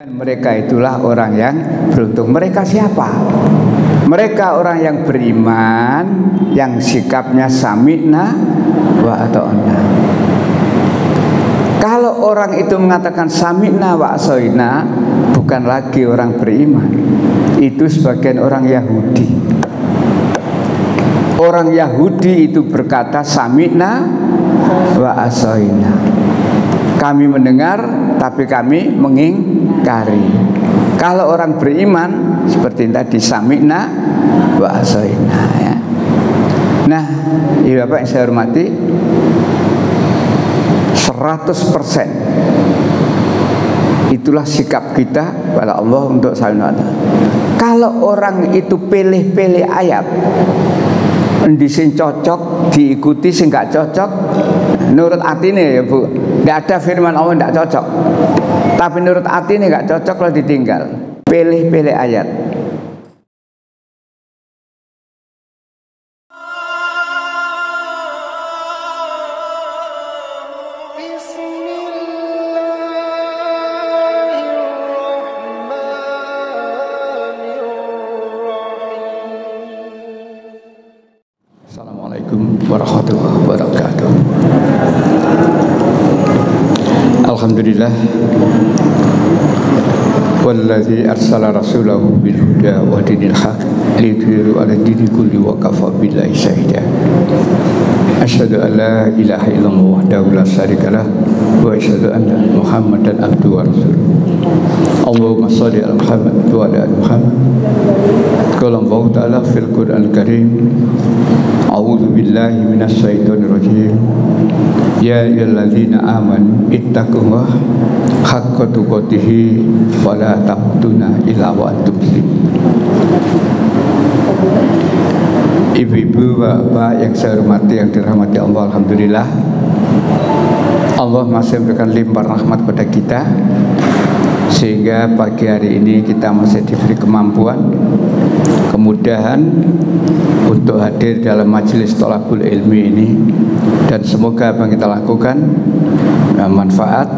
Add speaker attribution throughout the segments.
Speaker 1: Mereka itulah orang yang beruntung. Mereka siapa? Mereka orang yang beriman, yang sikapnya sami'na wa ata'na. Kalau orang itu mengatakan sami'na wa ata'na, bukan lagi orang beriman. Itu sebagian orang Yahudi. Orang Yahudi itu berkata sami'na wa ata'na. Kami mendengar tapi kami mengingkari. Kalau orang beriman seperti tadi sami'na wa ata'na ya. Nah, ibu bapak yang saya hormati, 100% itulah sikap kita pada Allah untuk sami'na wa ata'na. Kalau orang itu pilih-pilih ayat, di sing cocok diikuti, sing gak cocok nurut atine ya Bu. Nggak ada firman Allah nggak cocok, tapi nurut atine nggak cocok kalau ditinggal. Pilih-pilih ayat. Assalamualaikum warahmatullahi wabarakatuh. Alhamdulillah, wallazi arsala rasulahu bil huda wa dinil haq liyudhhirahu 'ala dini kulli wa kafa billahi shahida. Asyhadu an la ilaha illallah wahdahu la syarikalah wa asyhadu anna Muhammadan abduhu wa rasuluh. Allahumma shalli ala Muhammad wa ala ali Muhammad. Qala Allah ta'ala fil Qur'anil Karim, a'udzu billahi minasy syaithanir rajim. Ya ayyuhalladzina amanu ittaqullaha haqqa tuqatih wa la tamutunna illa wa antum muslimun. Ibu-ibu, bapak yang saya hormati, yang dirahmati Allah, alhamdulillah Allah masih memberikan limpah rahmat kepada kita, sehingga pagi hari ini kita masih diberi kemampuan, kemudahan untuk hadir dalam majelis thalabul ilmi ini. Dan semoga apa yang kita lakukan manfaat,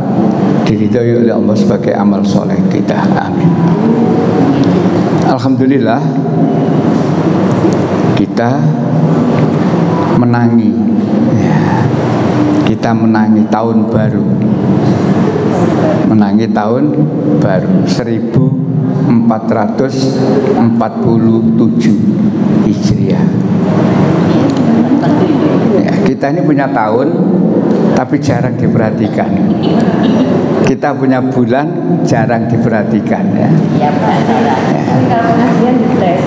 Speaker 1: diridhai oleh Allah sebagai amal soleh kita. Amin. Alhamdulillah, kita menangi ya, kita menangi tahun baru, menangi tahun baru 1447 Hijriah ya. Kita ini punya tahun tapi jarang diperhatikan. Kita punya bulan jarang diperhatikan ya. Iya Pak, ya. Kalau pengajian dites.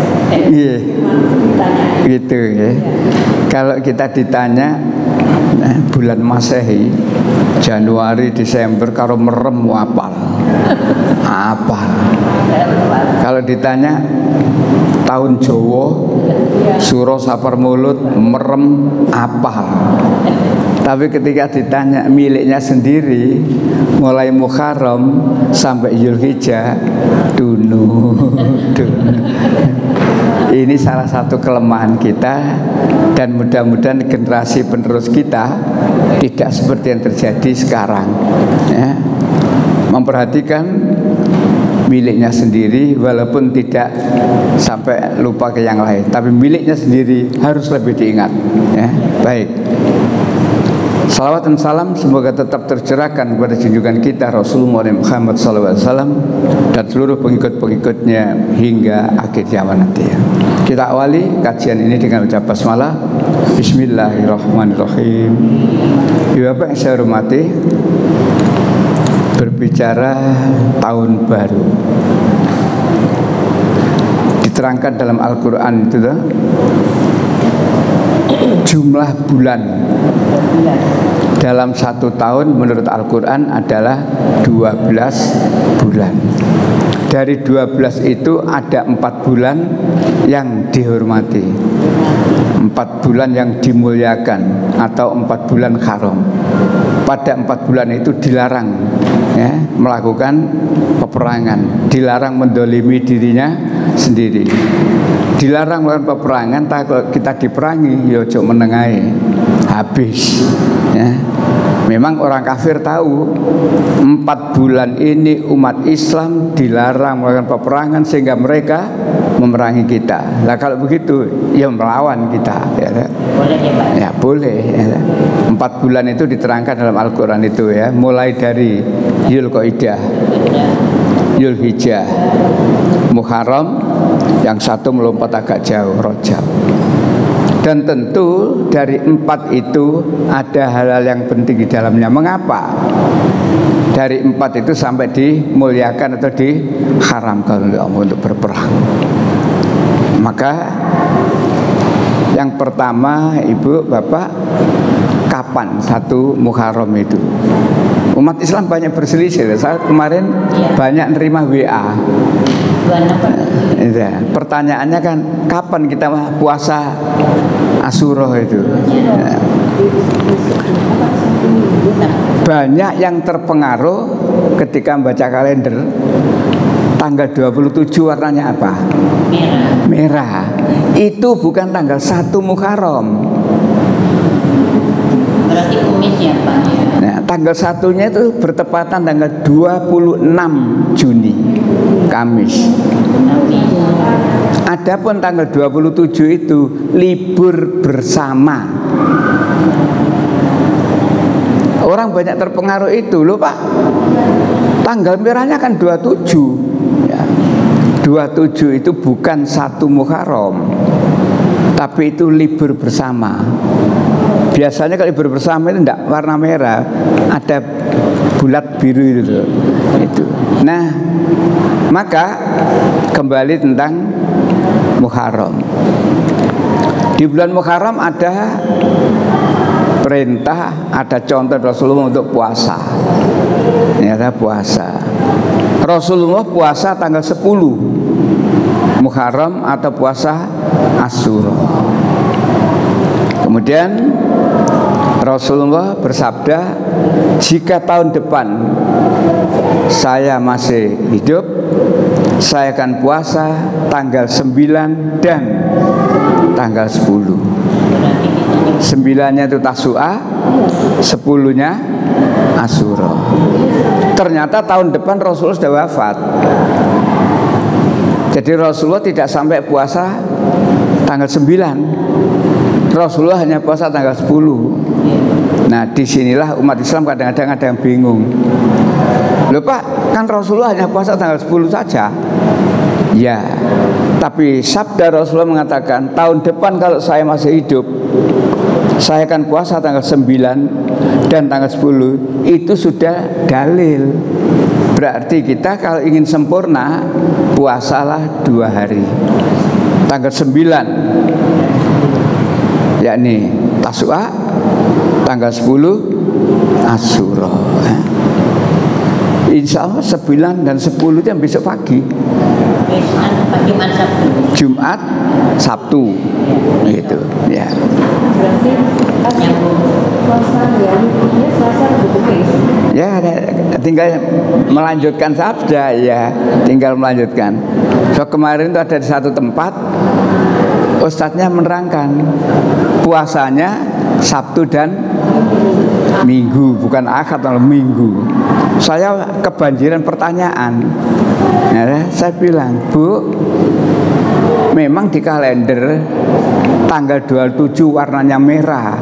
Speaker 1: Iya. Gitu ya. Kalau kita ditanya bulan Masehi, Januari, Desember karo merem apal. Apal. Kalau ditanya tahun Jawa, Suro Sapar Mulut, merem apal. Tapi ketika ditanya miliknya sendiri, mulai Muharram sampai Zulhijjah, dunu. Ini salah satu kelemahan kita, dan mudah-mudahan generasi penerus kita tidak seperti yang terjadi sekarang ya. Memperhatikan miliknya sendiri, walaupun tidak sampai lupa ke yang lain, tapi miliknya sendiri harus lebih diingat ya. Baik, salawat dan salam semoga tetap tercerahkan kepada junjungan kita Rasulullah Muhammad SAW dan seluruh pengikut-pengikutnya hingga akhir zaman nanti ya. Kita awali kajian ini dengan ucap basmalah. Bismillahirrahmanirrahim. Ibu bapak yang saya hormati, berbicara tahun baru, diterangkan dalam Al-Quran itu jumlah bulan dalam satu tahun menurut Al-Quran adalah 12 bulan. Dari 12 itu ada 4 bulan yang dihormati, 4 bulan yang dimuliakan, atau 4 bulan haram. Pada 4 bulan itu dilarang ya, melakukan peperangan, dilarang mendolimi dirinya sendiri, dilarang melakukan peperangan. Kalau kita diperangi ya ojo menengahi, habis ya. Memang orang kafir tahu 4 bulan ini umat Islam dilarang melakukan peperangan sehingga mereka memerangi kita. Nah kalau begitu ya melawan kita ya.
Speaker 2: Boleh ya Pak?
Speaker 1: Ya boleh ya. 4 bulan itu diterangkan dalam Al-Quran itu ya. Mulai dari Dzulqa'dah, Dzulhijjah, Muharram, yang satu melompat agak jauh, Rajab. Dan tentu dari 4 itu ada hal-hal yang penting di dalamnya. Mengapa? Dari 4 itu sampai dimuliakan atau diharamkan oleh Allah untuk berperang. Maka yang pertama, Ibu, Bapak, kapan 1 Muharram itu? Umat Islam banyak berselisih. Saya kemarin banyak nerima WA. Pertanyaannya kan, kapan kita puasa Asyura itu? Banyak yang terpengaruh ketika membaca kalender. Tanggal 27 warnanya apa? Merah. Itu bukan tanggal 1 Muharram.
Speaker 2: Berarti Kamis ya Pak?
Speaker 1: Nah, tanggal 1-nya itu bertepatan tanggal 26 Juni, Kamis. Adapun tanggal 27 itu libur bersama. Orang banyak terpengaruh itu loh Pak. Tanggal merahnya kan 27 ya. 27 itu bukan 1 Muharram, tapi itu libur bersama. Biasanya kalau libur bersama itu enggak warna merah, ada bulat biru itu. Nah, maka kembali tentang Muharram. Di bulan Muharram ada perintah, ada contoh Rasulullah untuk puasa. Ini ada puasa. Rasulullah puasa tanggal 10 Muharram atau puasa Asyura. Kemudian Rasulullah bersabda, jika tahun depan saya masih hidup, saya akan puasa tanggal 9 dan tanggal 10. 9-nya itu Tasu'a, 10-nya Asyura. Ternyata tahun depan Rasulullah sudah wafat. Jadi Rasulullah tidak sampai puasa tanggal 9. Rasulullah hanya puasa tanggal 10. Nah, disinilah umat Islam kadang-kadang ada yang bingung. Loh Pak, kan Rasulullah hanya puasa tanggal 10 saja. Ya, tapi sabda Rasulullah mengatakan, tahun depan kalau saya masih hidup, saya akan puasa tanggal 9 dan tanggal 10. Itu sudah dalil. Berarti kita kalau ingin sempurna, puasalah 2 hari. Tanggal 9 yakni Tasu'a, tanggal 10 Asyura. Insya Allah 9 dan 10 itu yang besok pagi. Jumat, Sabtu, gitu. Ya. Ya, tinggal melanjutkan sabda ya, tinggal melanjutkan. So kemarin itu ada di satu tempat, ustadznya menerangkan puasanya Sabtu dan Minggu, bukan Ahad atau Minggu. Saya kebanjiran pertanyaan. Ya, saya bilang, Bu, memang di kalender tanggal 27 warnanya merah.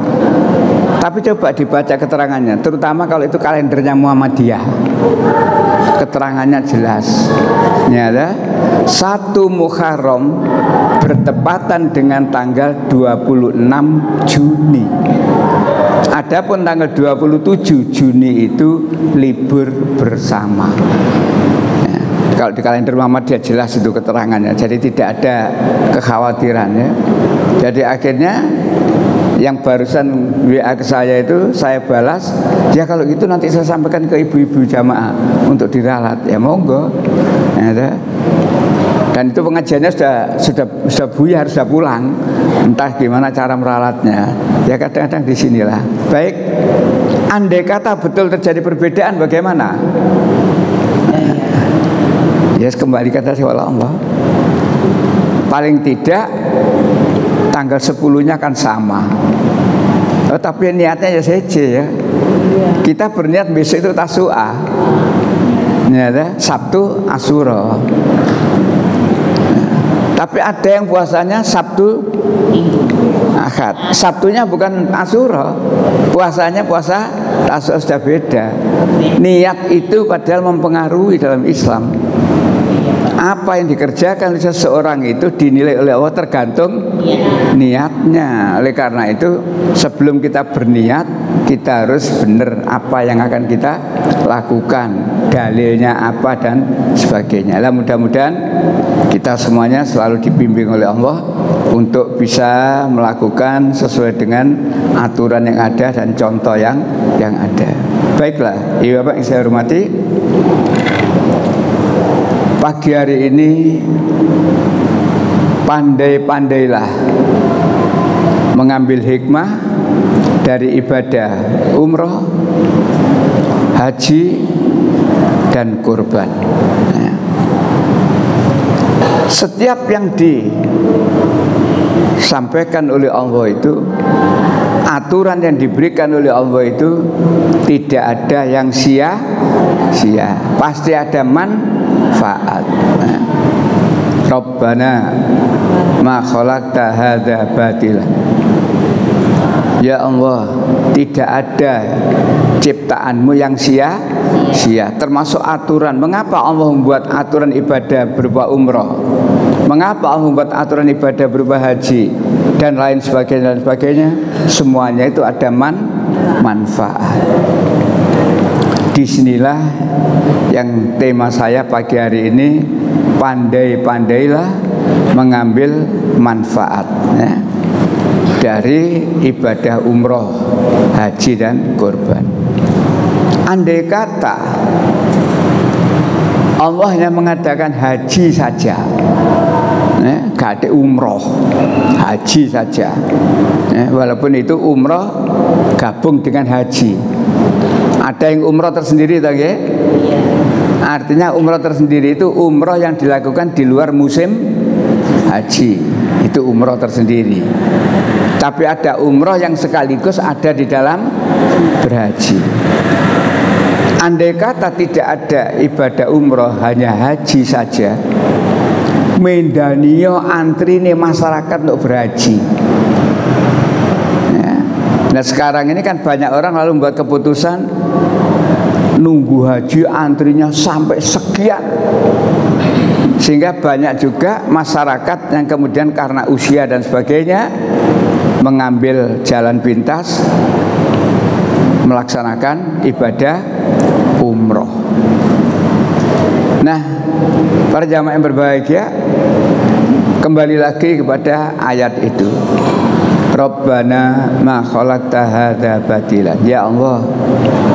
Speaker 1: Tapi coba dibaca keterangannya, terutama kalau itu kalendernya Muhammadiyah. Keterangannya jelas. Ya, 1 Muharram bertepatan dengan tanggal 26 Juni. Adapun tanggal 27 Juni itu libur bersama. Ya, kalau di kalender Muhammadiyah jelas itu keterangannya, jadi tidak ada kekhawatiran ya. Jadi akhirnya yang barusan WA ke saya itu saya balas, ya kalau gitu nanti saya sampaikan ke ibu-ibu jamaah untuk diralat, ya monggo. Ya, dan itu pengajiannya sudah buyar, sudah pulang. Entah gimana cara meralatnya. Ya kadang-kadang di sinilah. Baik, andai kata betul terjadi perbedaan bagaimana? Ya kembali kata Allah. Paling tidak tanggal 10-nya kan sama. Oh, tapi niatnya ya saja ya. Kita berniat besok itu Tasu'a, ya, Sabtu Asyura. Tapi ada yang puasanya Sabtu Ahad. Sabtunya bukan Asyura, puasanya puasa Tasu'a, sudah beda. Niat itu padahal mempengaruhi dalam Islam. Apa yang dikerjakan oleh seseorang itu dinilai oleh Allah tergantung niatnya. Oleh karena itu sebelum kita berniat, kita harus benar apa yang akan kita lakukan, dalilnya apa dan sebagainya. Lah mudah-mudahan kita semuanya selalu dibimbing oleh Allah untuk bisa melakukan sesuai dengan aturan yang ada dan contoh yang ada. Baiklah, Ibu Bapak yang saya hormati, pagi hari ini pandai-pandailah mengambil hikmah dari ibadah umroh, haji, dan kurban. Setiap yang disampaikan oleh Allah itu, aturan yang diberikan oleh Allah itu tidak ada yang sia-sia, pasti ada manfaat. Rabbana ma khalaqta hadza batila. Ya Allah, tidak ada ciptaanmu yang sia-sia, termasuk aturan. Mengapa Allah membuat aturan ibadah berupa umroh? Mengapa Allah membuat aturan ibadah berupa haji dan lain sebagainya? Semuanya itu ada manfaat. Disinilah yang tema saya pagi hari ini, pandai-pandailah mengambil manfaat dari ibadah umroh, haji, dan kurban. Andai kata Allah hanya mengadakan haji saja, gak ada umroh, haji saja, walaupun itu umroh gabung dengan haji. Ada yang umroh tersendiri, tak ya? Artinya umroh tersendiri itu umroh yang dilakukan di luar musim haji, itu umroh tersendiri. Tapi ada umroh yang sekaligus ada di dalam berhaji. Andai kata tidak ada ibadah umroh, hanya haji saja, mendanio antri nih masyarakat untuk berhaji. Nah sekarang ini kan banyak orang lalu membuat keputusan nunggu haji antrinya sampai sekian, sehingga banyak juga masyarakat yang kemudian karena usia dan sebagainya mengambil jalan pintas melaksanakan ibadah umroh. Nah, para jamaah yang berbahagia, kembali lagi kepada ayat itu. Rabbana ma khalaqta hadza batilan. Ya Allah,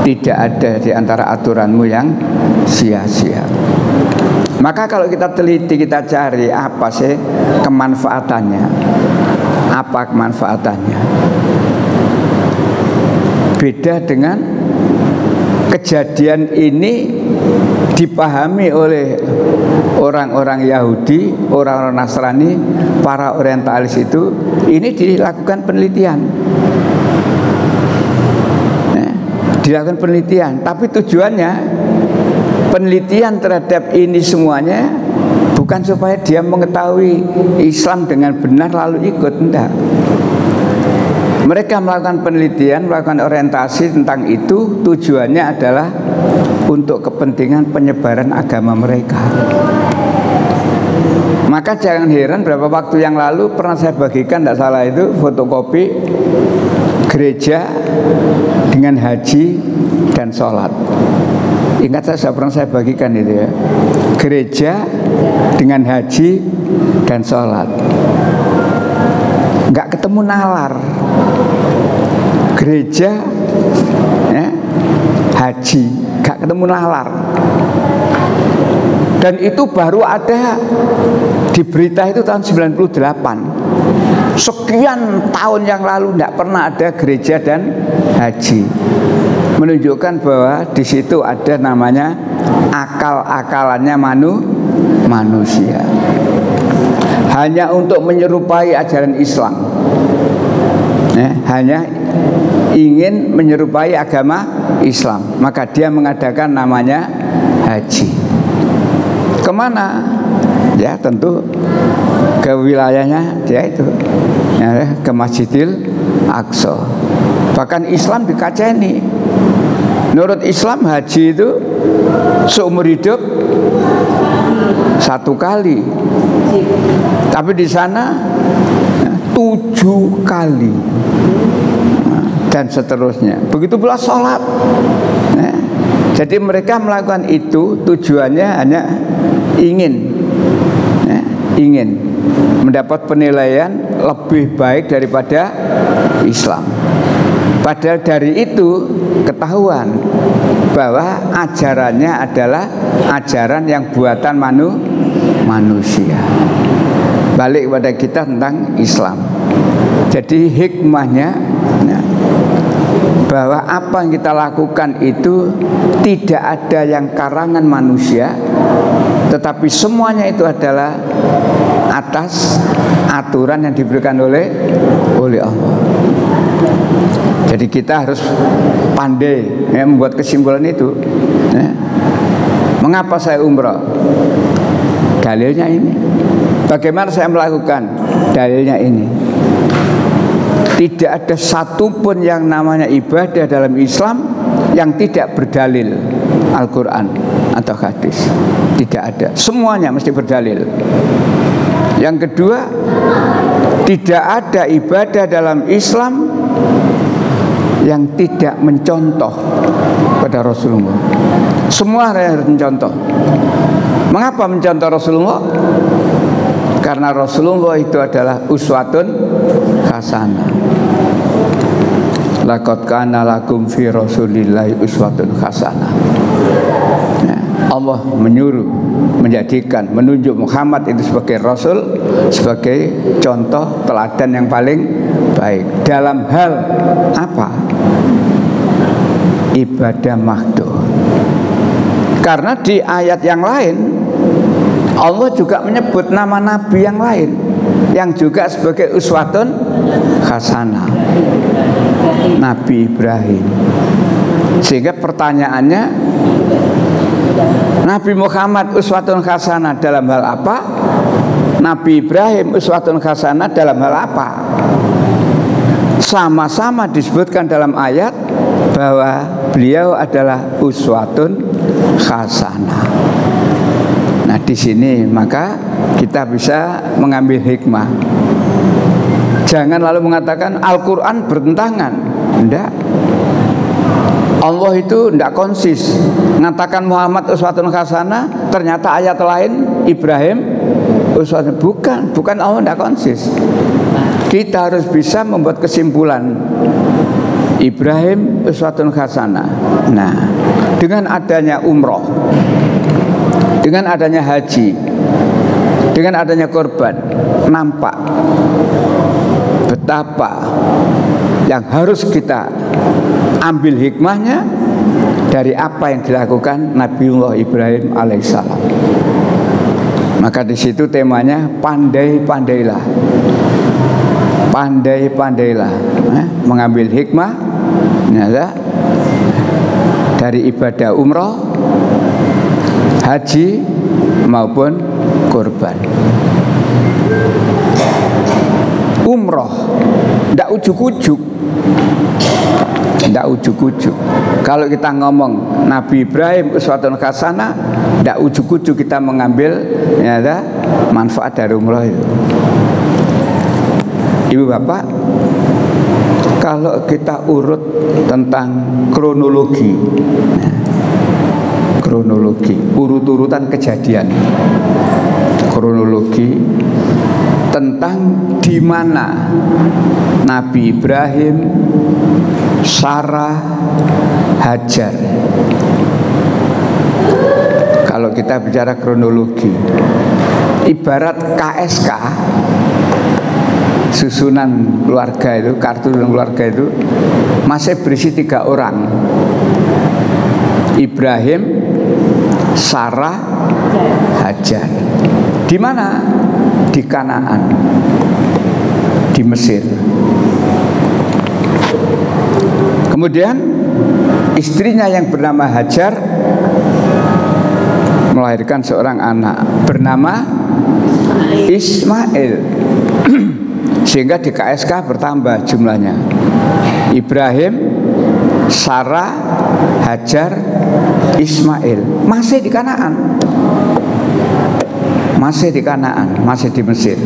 Speaker 1: tidak ada di antara aturanmu yang sia-sia. Maka kalau kita teliti, kita cari apa sih kemanfaatannya, apa kemanfaatannya. Beda dengan kejadian ini dipahami oleh orang-orang Yahudi, orang-orang Nasrani, para orientalis itu. Ini dilakukan penelitian, dilakukan penelitian, tapi tujuannya penelitian terhadap ini semuanya bukan supaya dia mengetahui Islam dengan benar lalu ikut, enggak. Mereka melakukan penelitian, melakukan orientasi tentang itu, tujuannya adalah untuk kepentingan penyebaran agama mereka. Maka jangan heran beberapa waktu yang lalu pernah saya bagikan, tidak salah itu, fotokopi gereja dengan haji dan sholat. Ingat saya pernah saya bagikan itu ya, gereja dengan haji dan sholat. Nggak ketemu nalar. Gereja ya, haji, nggak ketemu nalar. Dan itu baru ada di berita itu tahun 98. Sekian tahun yang lalu tidak pernah ada gereja dan haji. Menunjukkan bahwa di situ ada namanya akal-akalannya manusia. Hanya untuk menyerupai ajaran Islam. Hanya ingin menyerupai agama Islam, maka dia mengadakan namanya haji. Kemana? Ya tentu ke wilayahnya dia itu, ya, ke Masjidil Aqsa. Bahkan Islam dikaceni. Menurut Islam haji itu seumur hidup 1 kali, tapi di sana 7 kali, dan seterusnya. Begitu pula sholat. Jadi mereka melakukan itu tujuannya hanya ingin mendapat penilaian lebih baik daripada Islam. Padahal dari itu ketahuan bahwa ajarannya adalah ajaran yang buatan manusia. Balik kepada kita tentang Islam. Jadi hikmahnya bahwa apa yang kita lakukan itu tidak ada yang karangan manusia, tetapi semuanya itu adalah atas aturan yang diberikan oleh Allah. Jadi kita harus pandai membuat kesimpulan itu. Mengapa saya umrah? Dalilnya ini. Bagaimana saya melakukan? Dalilnya ini. Tidak ada satupun yang namanya ibadah dalam Islam yang tidak berdalil Al-Quran atau hadis. Tidak ada. Semuanya mesti berdalil. Yang kedua, tidak ada ibadah dalam Islam yang tidak mencontoh pada Rasulullah. Semua harus mencontoh. Mengapa mencontoh Rasulullah? Karena Rasulullah itu adalah uswatun hasanah. Laqad kana lakum fi Rasulillahi uswatun hasanah. Allah menyuruh, menunjuk Muhammad itu sebagai Rasul, sebagai contoh teladan yang paling baik. Dalam hal apa? Ibadah mahdoh. Karena di ayat yang lain Allah juga menyebut nama nabi yang lain yang juga sebagai uswatun hasanah, Nabi Ibrahim. Sehingga pertanyaannya, Nabi Muhammad uswatun hasanah dalam hal apa? Nabi Ibrahim uswatun hasanah dalam hal apa? Sama-sama disebutkan dalam ayat bahwa beliau adalah uswatun hasanah. Nah, di sini maka kita bisa mengambil hikmah. Jangan lalu mengatakan Al-Quran bertentangan. Tidak. Allah itu tidak konsis. Mengatakan Muhammad uswatun hasanah, ternyata ayat lain Ibrahim uswatun. Bukan Allah tidak konsis. Kita harus bisa membuat kesimpulan Ibrahim uswatun hasanah. Nah, dengan adanya umroh, dengan adanya haji, dengan adanya korban, nampak betapa yang harus kita ambil hikmahnya dari apa yang dilakukan Nabiullah Ibrahim alaihissalam. Maka di situ temanya pandai-pandailah, pandai-pandailah mengambil hikmah dari ibadah umroh, haji maupun kurban. Umroh tidak ujuk-ujuk, tidak ujuk-ujuk. Kalau kita ngomong Nabi Ibrahim uswatun hasanah, tidak ujuk-ujuk kita mengambil manfaat dari umroh itu. Ibu bapak, kalau kita urut tentang kronologi, urut-urutan kejadian, kronologi tentang di mana Nabi Ibrahim, Sarah, Hajar. Kalau kita bicara kronologi, ibarat KSK, susunan keluarga itu, kartu keluarga itu masih berisi 3 orang: Ibrahim, Sarah, Hajar. Di mana? Di Kanaan, di Mesir. Kemudian istrinya yang bernama Hajar melahirkan seorang anak bernama Ismail. Sehingga di KSK bertambah jumlahnya. Ibrahim, Sarah, Hajar, Ismail. Masih di Kanaan. Masih di Kanaan, masih di Mesir.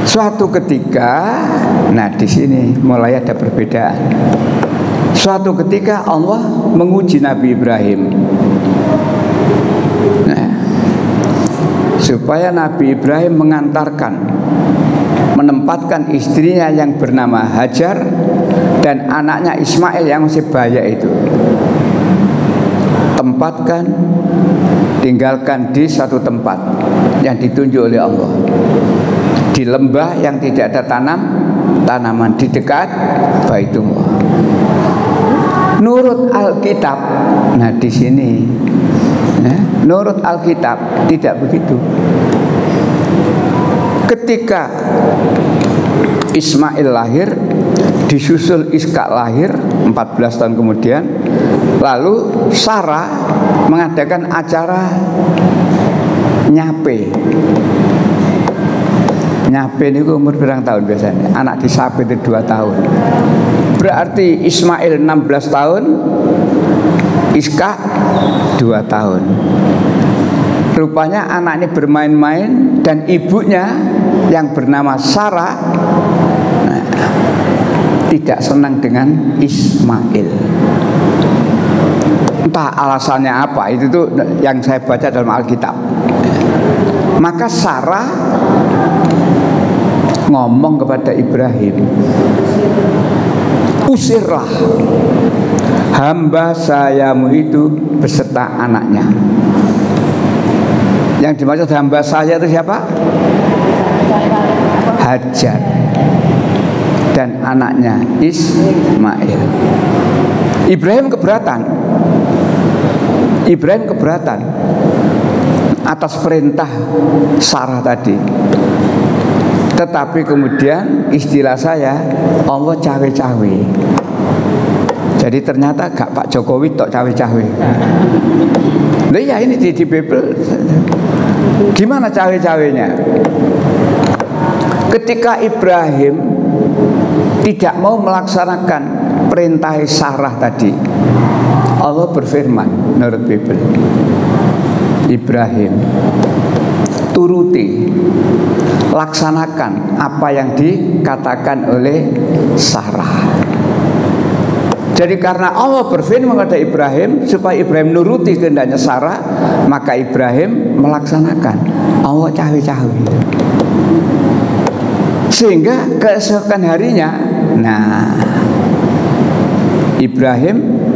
Speaker 1: Suatu ketika, nah di sini mulai ada perbedaan. Suatu ketika Allah menguji Nabi Ibrahim. Nah, supaya Nabi Ibrahim menempatkan istrinya yang bernama Hajar dan anaknya Ismail yang masih baya itu, tinggalkan di satu tempat yang ditunjuk oleh Allah, di lembah yang tidak ada tanaman di dekat Baitullah. Nurut Alkitab, nah di sini, nurut Alkitab tidak begitu. Ketika Ismail lahir, disusul Ishak lahir 14 tahun kemudian, lalu Sarah mengadakan acara nyape. Nyape ini umur berapa tahun biasanya? Anak disape itu 2 tahun. Berarti Ismail 16 tahun, Ishak 2 tahun. Rupanya anak ini bermain-main dan ibunya yang bernama Sarah tidak senang dengan Ismail. Entah alasannya apa, itu tuh yang saya baca dalam Alkitab. Maka Sarah ngomong kepada Ibrahim, usirlah hamba sayamu itu beserta anaknya. Yang dimaksud hamba saya itu siapa? Hajar dan anaknya Ismail. Ibrahim keberatan atas perintah Sarah tadi. Tetapi kemudian istilah saya, Allah cawe-cawe. Jadi ternyata gak Pak Jokowi tok cawe-cawe. Nah ya ini di Bible. Gimana cawe-cawenya? Ketika Ibrahim tidak mau melaksanakan perintah Sarah tadi, Allah berfirman menurut Bible, Ibrahim, turuti, laksanakan apa yang dikatakan oleh Sarah. Jadi karena Allah berfirman kepada Ibrahim supaya Ibrahim nuruti kehendaknya Sarah, maka Ibrahim melaksanakan. Allah cawe-cawe. Sehingga keesokan harinya, nah Ibrahim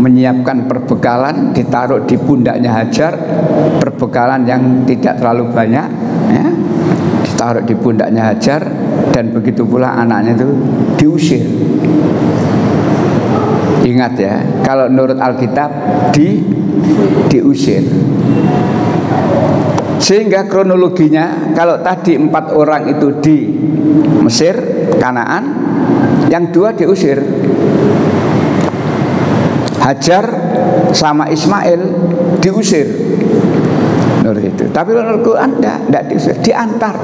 Speaker 1: menyiapkan perbekalan, ditaruh di pundaknya Hajar, perbekalan yang tidak terlalu banyak, ya, ditaruh di pundaknya Hajar, dan begitu pula anaknya itu diusir. Ingat ya, kalau menurut Alkitab diusir. Sehingga kronologinya, kalau tadi 4 orang itu di Mesir, Kanaan, yang 2 diusir. Hajar sama Ismail diusir. Menurut itu. Tapi menurut Quran tidak diusir, diantar.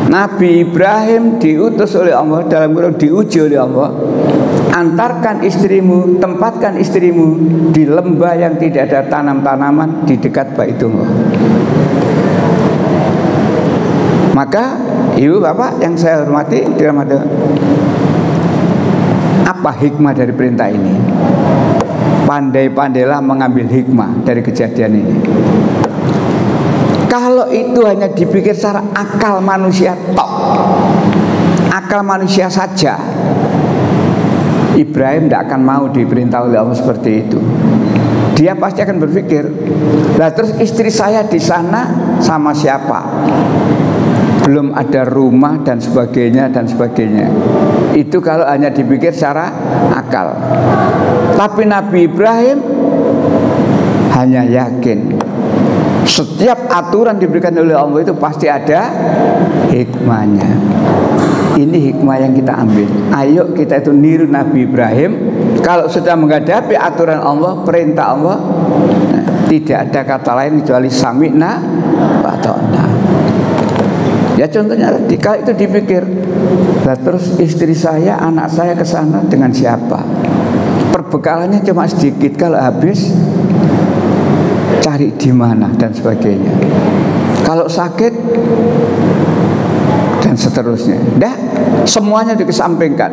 Speaker 1: Nabi Ibrahim diutus oleh Allah, dalam Quran diuji oleh Allah, antarkan istrimu, tempatkan istrimu di lembah yang tidak ada tanam-tanaman di dekat Baitullah. Maka ibu bapak yang saya hormati, apa hikmah dari perintah ini? Pandai-pandailah mengambil hikmah dari kejadian ini. Kalau itu hanya dipikir secara akal manusia tok, akal manusia saja, Ibrahim tidak akan mau diperintah oleh Allah seperti itu. Dia pasti akan berpikir, lah terus istri saya di sana sama siapa? Belum ada rumah dan sebagainya dan sebagainya. Itu kalau hanya dipikir secara akal. Tapi Nabi Ibrahim hanya yakin Setiap aturan diberikan oleh Allah itu pasti ada hikmahnya. Ini hikmah yang kita ambil. Ayo kita itu niru Nabi Ibrahim. Kalau sudah menghadapi aturan Allah, perintah Allah, tidak ada kata lain kecuali sami'na wa ata'na. Ya contohnya kalau itu dipikir, nah, terus istri saya, anak saya ke sana dengan siapa? Perbekalannya cuma sedikit, kalau habis cari di mana dan sebagainya. Kalau sakit dan seterusnya. Dah, semuanya dikesampingkan.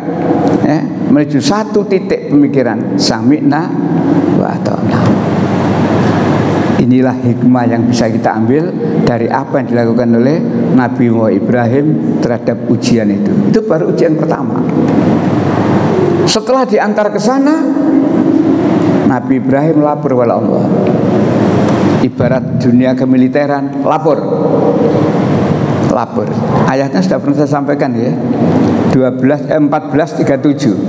Speaker 1: Ya, menuju satu titik pemikiran, sami'na wa ata'na. Inilah hikmah yang bisa kita ambil dari apa yang dilakukan oleh Nabi Ibrahim terhadap ujian itu. Itu baru ujian pertama. Setelah diantar ke sana, Nabi Ibrahim lapor kepada Allah. Ibarat dunia kemiliteran, lapor. Ayatnya sudah pernah saya sampaikan ya. 14:37.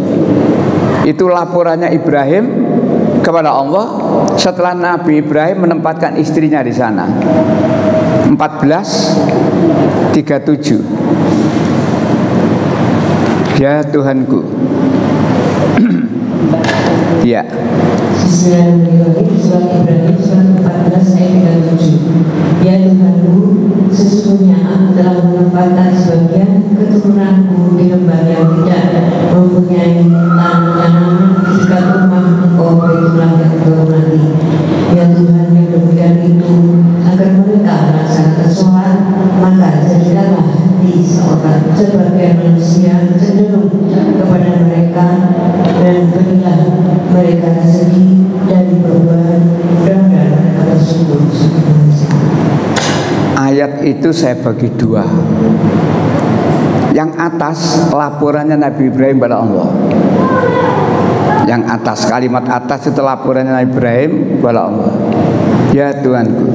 Speaker 1: Itu laporannya Ibrahim kepada Allah setelah Nabi Ibrahim menempatkan istrinya di sana. 14:37. Ya Tuhanku. Ya.
Speaker 3: Bismillahirrahmanirrahim. Surat Ibrahim surat 14 ayat 37. Ya Tuhanku, sesungguhnya aku telah menempatkan sebagian keturunanku di lembah yang tidak mempunyai tanaman di dekat rumah engkau, baitulah yang engkau nanti. Ya Tuhan, yang demikian itu agar mereka melaksanakan sholat, maka jadikanlah hati seorang sebagai manusia cenderung kepada mereka, dan berilah mereka rezeki dari perbuatan dan mereka bersyukur.
Speaker 1: Ayat itu saya bagi dua. Yang atas laporannya Nabi Ibrahim pada Allah. Yang atas, kalimat atas itu laporannya Nabi Ibrahim kepada Allah. Ya Tuhanku,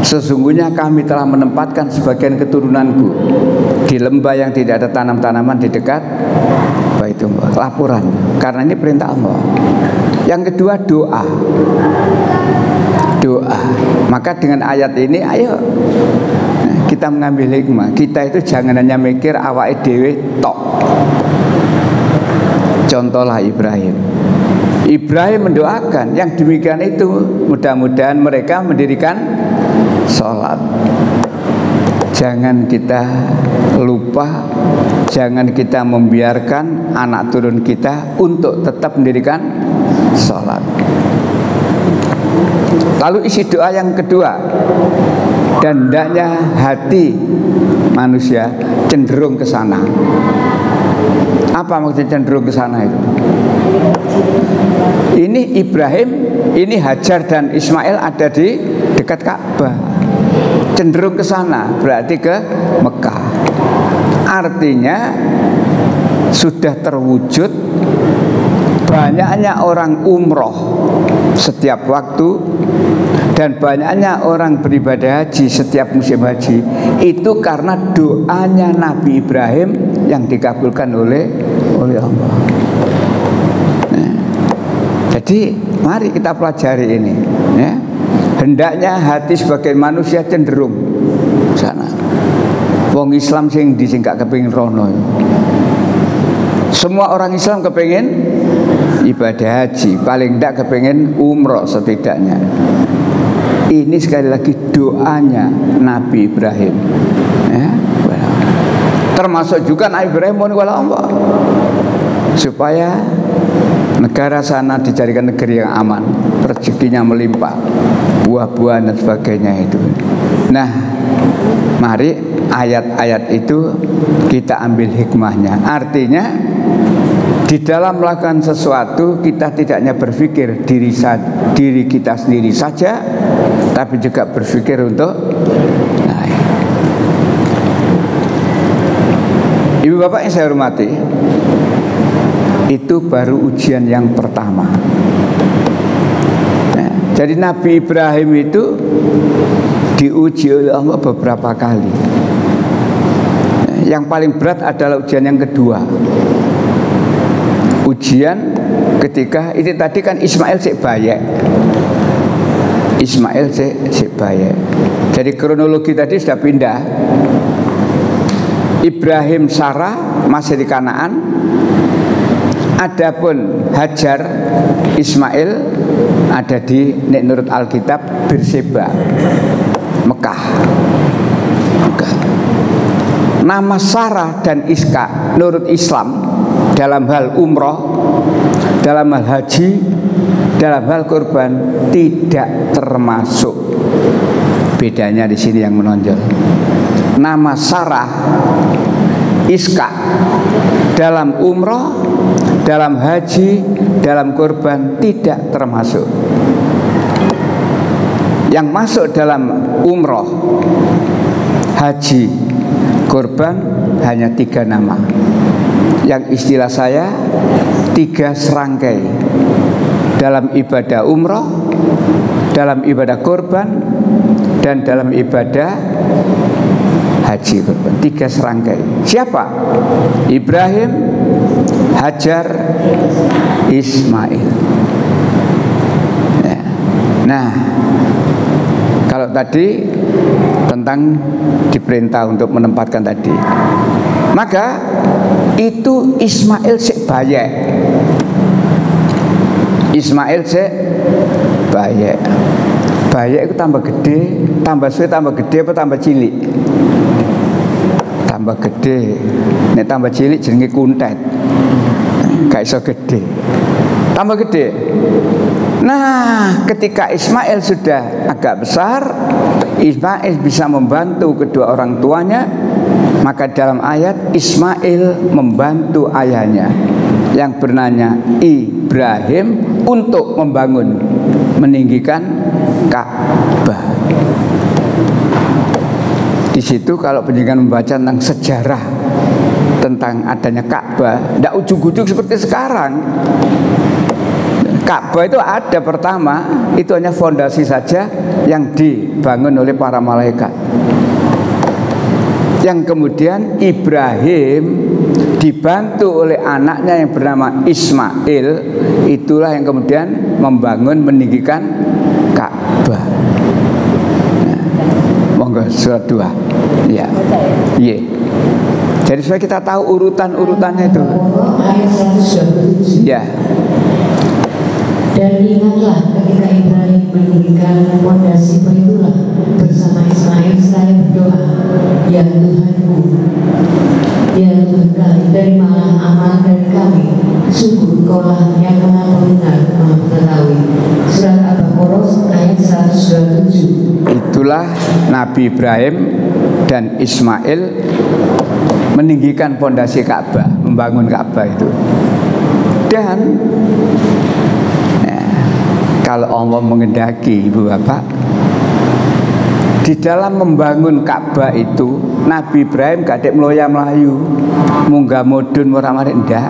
Speaker 1: sesungguhnya kami telah menempatkan sebagian keturunanku di lembah yang tidak ada tanam-tanaman di dekat Baitullah. Laporan, karena ini perintah Allah. Yang kedua doa. Maka dengan ayat ini ayo kita mengambil hikmah. Kita itu jangan hanya mikir awake dhewe tok. Contohlah Ibrahim mendoakan yang demikian itu, mudah-mudahan mereka mendirikan sholat. Jangan kita lupa, jangan kita membiarkan anak turun kita untuk tetap mendirikan sholat. Lalu isi doa yang kedua, dan hendaknya hati manusia cenderung ke sana. Apa maksudnya cenderung ke sana itu? Ini Ibrahim, ini Hajar dan Ismail ada di dekat Ka'bah. Cenderung ke sana berarti ke Mekah. Artinya sudah terwujud banyaknya orang umroh setiap waktu dan banyaknya orang beribadah haji setiap musim haji, itu karena doanya Nabi Ibrahim yang dikabulkan oleh Allah. Nah, jadi mari kita pelajari ini ya. Hendaknya hati sebagai manusia cenderung sana. Wong Islam sing gak kepengin rono. Semua orang Islam kepengin ibadah haji, paling tidak kepengin umroh setidaknya. Ini sekali lagi doanya Nabi Ibrahim ya. Termasuk juga Nabi Ibrahim mohon kepada Allah supaya negara sana dijadikan negeri yang aman, rezekinya melimpah, buah-buahan dan sebagainya itu. Nah, mari ayat-ayat itu kita ambil hikmahnya. Artinya di dalam melakukan sesuatu kita tidak hanya berpikir diri kita sendiri saja, tapi juga berpikir untuk lain. Ibu bapak yang saya hormati, itu baru ujian yang pertama. Nah, jadi Nabi Ibrahim itu diuji oleh Allah beberapa kali. Nah, yang paling berat adalah ujian yang kedua. Ujian ketika itu tadi kan Ismail sik bayek. Ismail sik baye. Jadi kronologi tadi sudah pindah. Ibrahim Sarah masih di Kanaan. Adapun Hajar Ismail ada di nek nurut Alkitab Berseba, Mekah. Nama Sarah dan Iska nurut Islam dalam hal umroh, dalam hal haji, dalam hal kurban tidak termasuk. Bedanya di sini yang menonjol. Nama Sarah, Iska dalam umroh, dalam haji, dalam kurban tidak termasuk. Yang masuk dalam umroh, haji, kurban hanya 3 nama. Yang istilah saya 3 serangkai. Dalam ibadah umroh, dalam ibadah kurban, dan dalam ibadah haji kurban. 3 serangkai. Siapa? Ibrahim, Hajar, Ismail. Ya. Nah, kalau tadi tentang diperintah untuk menempatkan tadi, maka itu Ismail sik bayek. Ismail sik bayek. Bayek itu tambah gede, tambah suwe tambah gede apa tambah cilik? Tambah gede. Nek tambah cilik jenenge kuntet. Gak iso gede. Tambah gede. Nah, ketika Ismail sudah agak besar, Ismail bisa membantu kedua orang tuanya, maka dalam ayat Ismail membantu ayahnya yang bernama Ibrahim untuk membangun, meninggikan Ka'bah. Di situ kalau penjenengan membaca tentang sejarah tentang adanya Ka'bah, tidak ujug-ujug seperti sekarang. Ka'bah itu ada pertama, itu hanya fondasi saja yang dibangun oleh para malaikat. Yang kemudian Ibrahim dibantu oleh anaknya yang bernama Ismail, itulah yang kemudian membangun, meninggikan Ka'bah. Nah, monggo surat 2. Ya. Iya. Jadi supaya kita tahu urutan-urutannya itu.
Speaker 3: Ayat 127.
Speaker 1: Ya.
Speaker 3: Dan ingatlah ketika Ibrahim meninggikan fondasi peritulah bersama Ismail seraya berdoa, ya Tuhanku, ya Tuhan kami, terimalah amal dari kami, sungguh Engkaulah yang maha pendengar, maha mengetahui. Surat Al-Baqarah ayat 127.
Speaker 1: Itulah Nabi Ibrahim dan Ismail meninggikan fondasi Ka'bah, membangun Ka'bah itu. Dan kalau Allah mengendaki, Ibu Bapak, di dalam membangun Ka'bah itu Nabi Ibrahim gak ada meloya-melayu, munggah mudun murah-murah, enggak.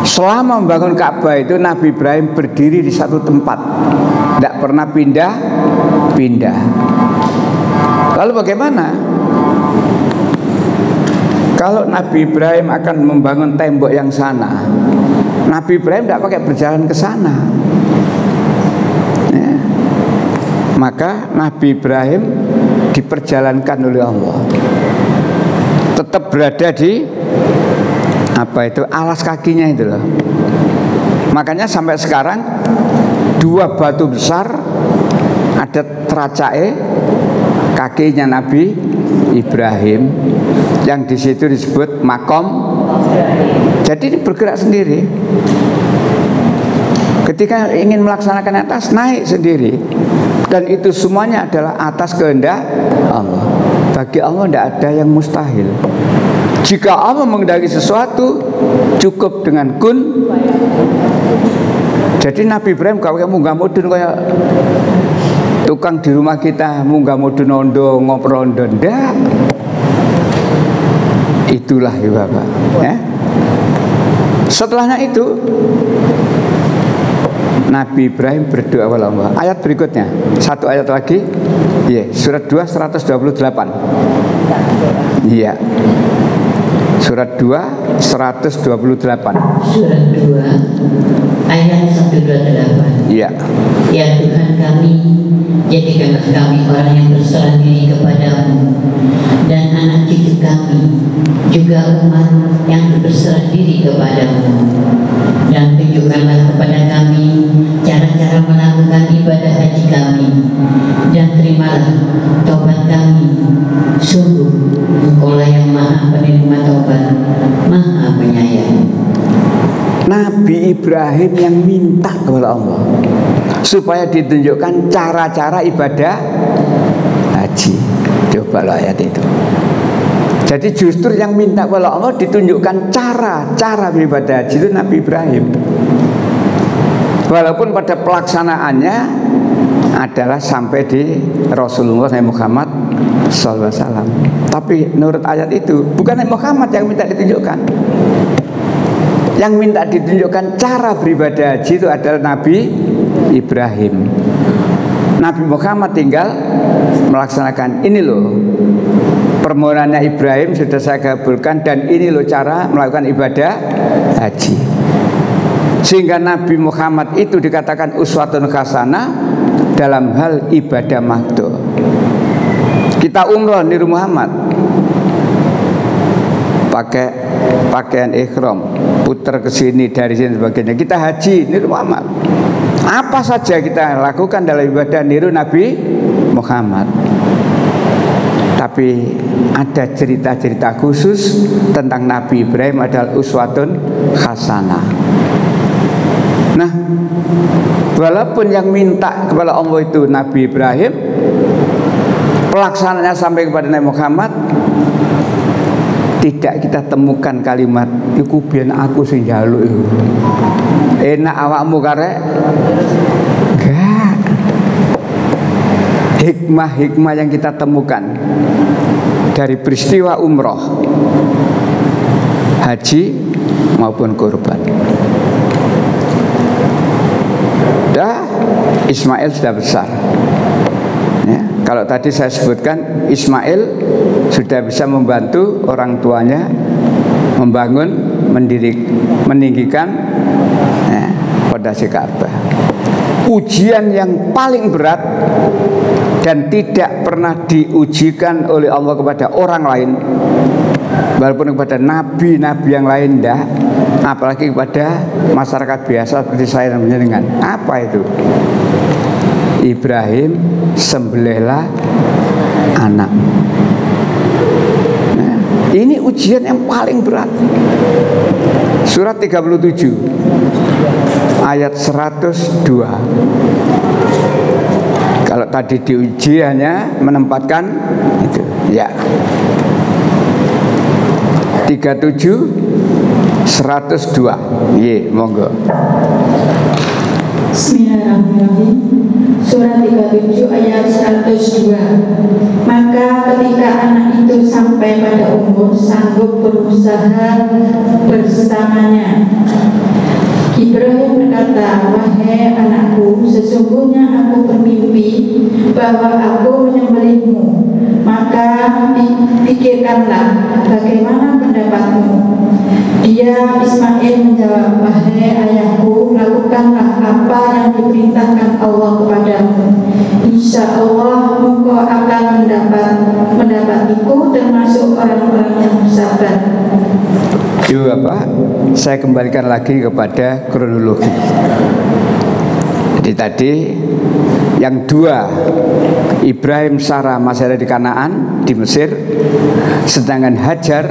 Speaker 1: Selama membangun Ka'bah itu Nabi Ibrahim berdiri di satu tempat, tidak pernah pindah-pindah. Lalu bagaimana? Kalau Nabi Ibrahim akan membangun tembok yang sana, Nabi Ibrahim tidak pakai berjalan ke sana. Ya. Maka Nabi Ibrahim diperjalankan oleh Allah, tetap berada di alas kakinya itu loh. Makanya sampai sekarang 2 batu besar ada teracae kakinya Nabi Ibrahim, yang di situ disebut makom. Jadi ini bergerak sendiri. Ketika ingin melaksanakan atas, naik sendiri. Dan itu semuanya adalah atas kehendak Allah. Bagi Allah tidak ada yang mustahil. Jika Allah mengendaki sesuatu, cukup dengan kun. Jadi Nabi Ibrahim gak pakai munggah mudun kayak tukang di rumah kita, munggah mudun ondo ngoprondo, ndak. Itulah ya Bapak, ya. Setelahnya itu Nabi Ibrahim berdoa kepada Allah. Ayat berikutnya, satu ayat lagi, ya, surat 2 128. Iya. Surat 2 128.
Speaker 2: Surat 2 ayat 128.
Speaker 1: Iya.
Speaker 2: Ya Tuhan kami, jadikanlah kami orang yang berserah diri kepadamu, dan anak cucu kami juga umat yang berserah diri kepadamu, dan tunjukkanlah kepada kami cara-cara melakukan ibadah haji kami, dan terimalah taubat kami. Sungguh Engkaulah yang maha penerima taubat, maha penyayang.
Speaker 1: Nabi Ibrahim yang minta kepada Allah supaya ditunjukkan cara-cara ibadah haji. Coba lo ayat itu. Jadi justru yang minta kepada Allah ditunjukkan cara beribadah haji itu Nabi Ibrahim. Walaupun pada pelaksanaannya adalah sampai di Rasulullah Muhammad SAW. Tapi menurut ayat itu bukan Nabi Muhammad yang minta ditunjukkan. Yang minta ditunjukkan cara beribadah haji itu adalah Nabi Ibrahim. Nabi Muhammad tinggal melaksanakan. Ini loh permohonannya Ibrahim sudah saya kabulkan, dan ini loh cara melakukan ibadah haji. Sehingga Nabi Muhammad itu dikatakan uswatun hasanah dalam hal ibadah makruh. Kita umroh niru Muhammad, pakai pakaian ihram, putar ke sini dari sini sebagainya. Kita haji niru Muhammad. Apa saja kita lakukan dalam ibadah niru Nabi Muhammad. Tapi ada cerita-cerita khusus tentang Nabi Ibrahim adalah uswatun hasanah. Nah, walaupun yang minta kepada Allah itu Nabi Ibrahim, pelaksananya sampai kepada Nabi Muhammad, tidak kita temukan kalimat iku biyen aku sing njaluk iku. Enak awakmu karek. Enggak. Hikmah-hikmah yang kita temukan dari peristiwa umroh, haji maupun kurban. Ismail sudah besar ya, kalau tadi saya sebutkan Ismail sudah bisa membantu orang tuanya membangun, meninggikan ya, pondasi Ka'bah. Ujian yang paling berat dan tidak pernah diujikan oleh Allah kepada orang lain, walaupun kepada nabi-nabi yang lain enggak, apalagi kepada masyarakat biasa seperti saya dan dengan apa itu? Ibrahim sembelihlah anak. Nah, ini ujian yang paling berat. Surat 37 ayat 102. Kalau tadi diuji hanya menempatkan itu ya. 37 102. Ye, monggo.
Speaker 3: Bismillahirrahmanirrahim. Surat 37 ayat 102. Maka ketika anak itu sampai pada umur sanggup berusaha bersamanya, Ibrahim berkata, wahai anakku, sesungguhnya aku bermimpi bahwa aku menyembelihmu. Maka pikirkanlah bagaimana pendapatmu. Dia Ismail menjawab, wahai ayahku, lakukanlah apa yang diperintahkan Allah kepadamu. Insya Allah engkau akan mendapatiku termasuk orang-orang yang bersabar.
Speaker 1: Yuk Bapak, saya kembalikan lagi kepada kronologi. Jadi tadi yang dua, Ibrahim Sarah masih ada di Kanaan di Mesir, sedangkan Hajar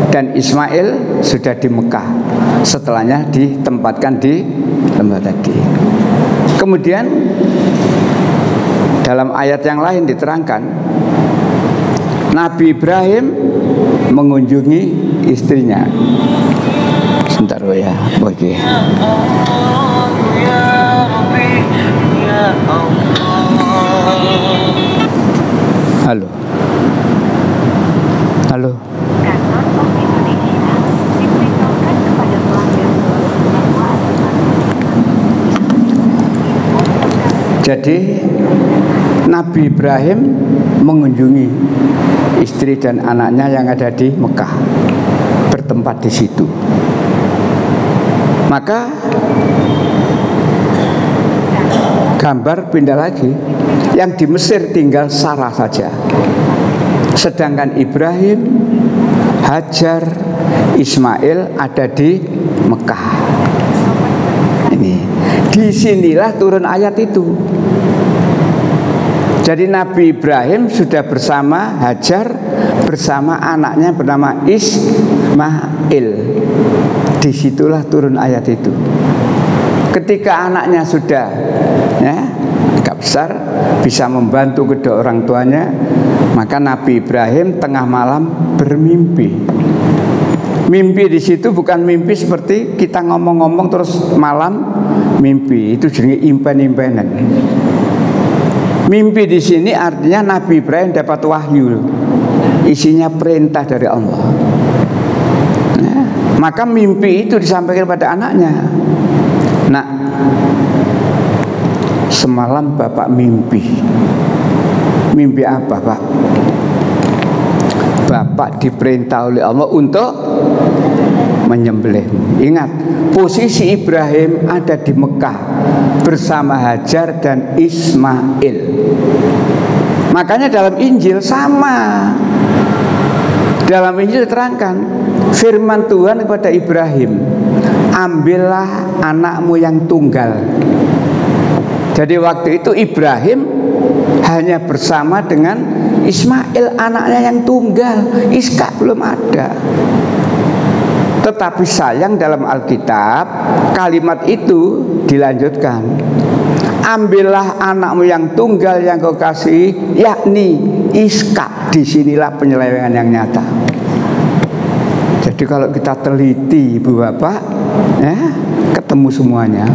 Speaker 1: dan Ismail sudah di Mekah. Setelahnya ditempatkan di lembah tadi. Kemudian dalam ayat yang lain diterangkan Nabi Ibrahim mengunjungi istrinya. Sebentar ya, oke. Halo. Halo. Jadi Nabi Ibrahim mengunjungi istri dan anaknya yang ada di Mekah. bertempat di situ. Maka gambar pindah lagi, yang di Mesir tinggal Sarah saja, sedangkan Ibrahim, Hajar, Ismail ada di Mekah. Ini disinilah turun ayat itu. Jadi Nabi Ibrahim sudah bersama Hajar, bersama anaknya bernama Ismail. Disitulah turun ayat itu. Ketika anaknya sudah agak besar, bisa membantu kedua orang tuanya, maka Nabi Ibrahim tengah malam bermimpi. Mimpi di situ bukan mimpi seperti kita ngomong-ngomong terus malam mimpi, itu jenenge impen-impenan. Mimpi di sini artinya Nabi Ibrahim dapat wahyu, isinya perintah dari Allah. Maka mimpi itu disampaikan pada anaknya. Nak, semalam bapak mimpi. Mimpi apa, Pak? Bapak diperintah oleh Allah untuk menyembelihmu. Ingat, posisi Ibrahim ada di Mekah bersama Hajar dan Ismail. Makanya dalam Injil sama. Dalam Injil diterangkan firman Tuhan kepada Ibrahim, ambillah anakmu yang tunggal. Jadi waktu itu Ibrahim hanya bersama dengan Ismail, anaknya yang tunggal. Ishak belum ada. Tetapi sayang dalam Alkitab kalimat itu dilanjutkan, ambillah anakmu yang tunggal yang kau kasih, yakni Ishak. Disinilah penyelewengan yang nyata. Jadi kalau kita teliti ibu bapak, ketemu semuanya.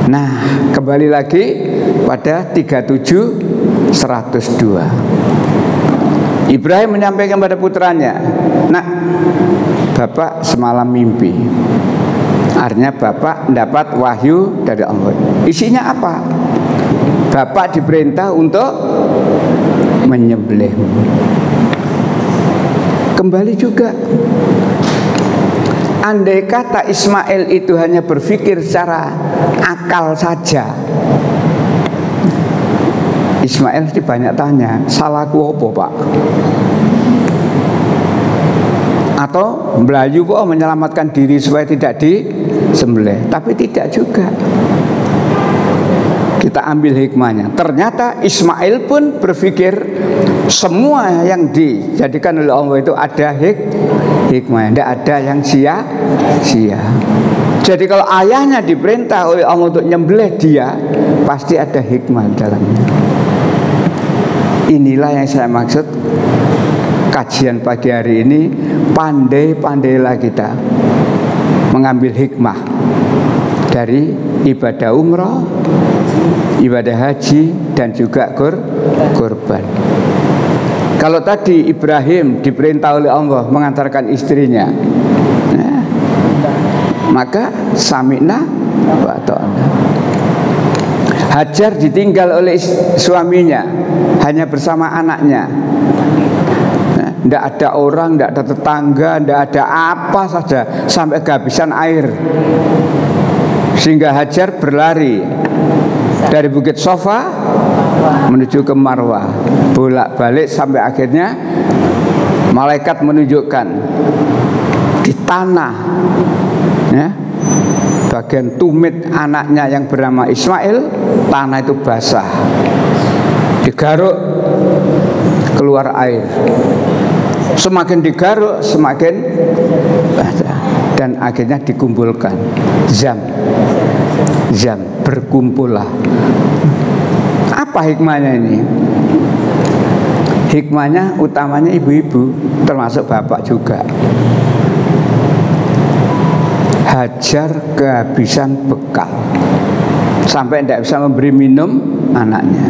Speaker 1: Nah, kembali lagi pada 37:102. Ibrahim menyampaikan pada putranya, nak, bapak semalam mimpi. Artinya bapak mendapat wahyu dari Allah. Isinya apa? Bapak diperintah untuk menyembelihmu. Kembali juga, andai kata Ismail itu hanya berpikir secara akal saja, Ismail mesti banyak tanya, salahku apa, Pak? Atau Melayu kok menyelamatkan diri supaya tidak disembelih. Tapi tidak juga. Kita ambil hikmahnya. Ternyata Ismail pun berpikir semua yang dijadikan oleh Allah itu ada hikmahnya, tidak ada yang sia-sia. Jadi kalau ayahnya diperintah oleh Allah untuk nyembelih dia, pasti ada hikmah dalamnya. Inilah yang saya maksud kajian pagi hari ini. Pandai-pandailah kita mengambil hikmah dari ibadah umrah, ibadah haji, dan juga kurban. Kalau tadi Ibrahim diperintah oleh Allah mengantarkan istrinya, maka sami'na wa ata'na. Hajar ditinggal oleh suaminya, hanya bersama anaknya. Tidak ada orang, tidak ada tetangga, tidak ada apa saja, sampai kehabisan air. Sehingga Hajar berlari dari Bukit Sofa menuju ke Marwah, bolak-balik sampai akhirnya malaikat menunjukkan di tanah, bagian tumit anaknya yang bernama Ismail, tanah itu basah, digaruk keluar air. Semakin digaruk semakin basah, dan akhirnya dikumpulkan. Zam berkumpullah. Apa hikmahnya ini? Hikmahnya utamanya ibu-ibu, termasuk bapak juga. Hajar kehabisan bekal sampai tidak bisa memberi minum anaknya.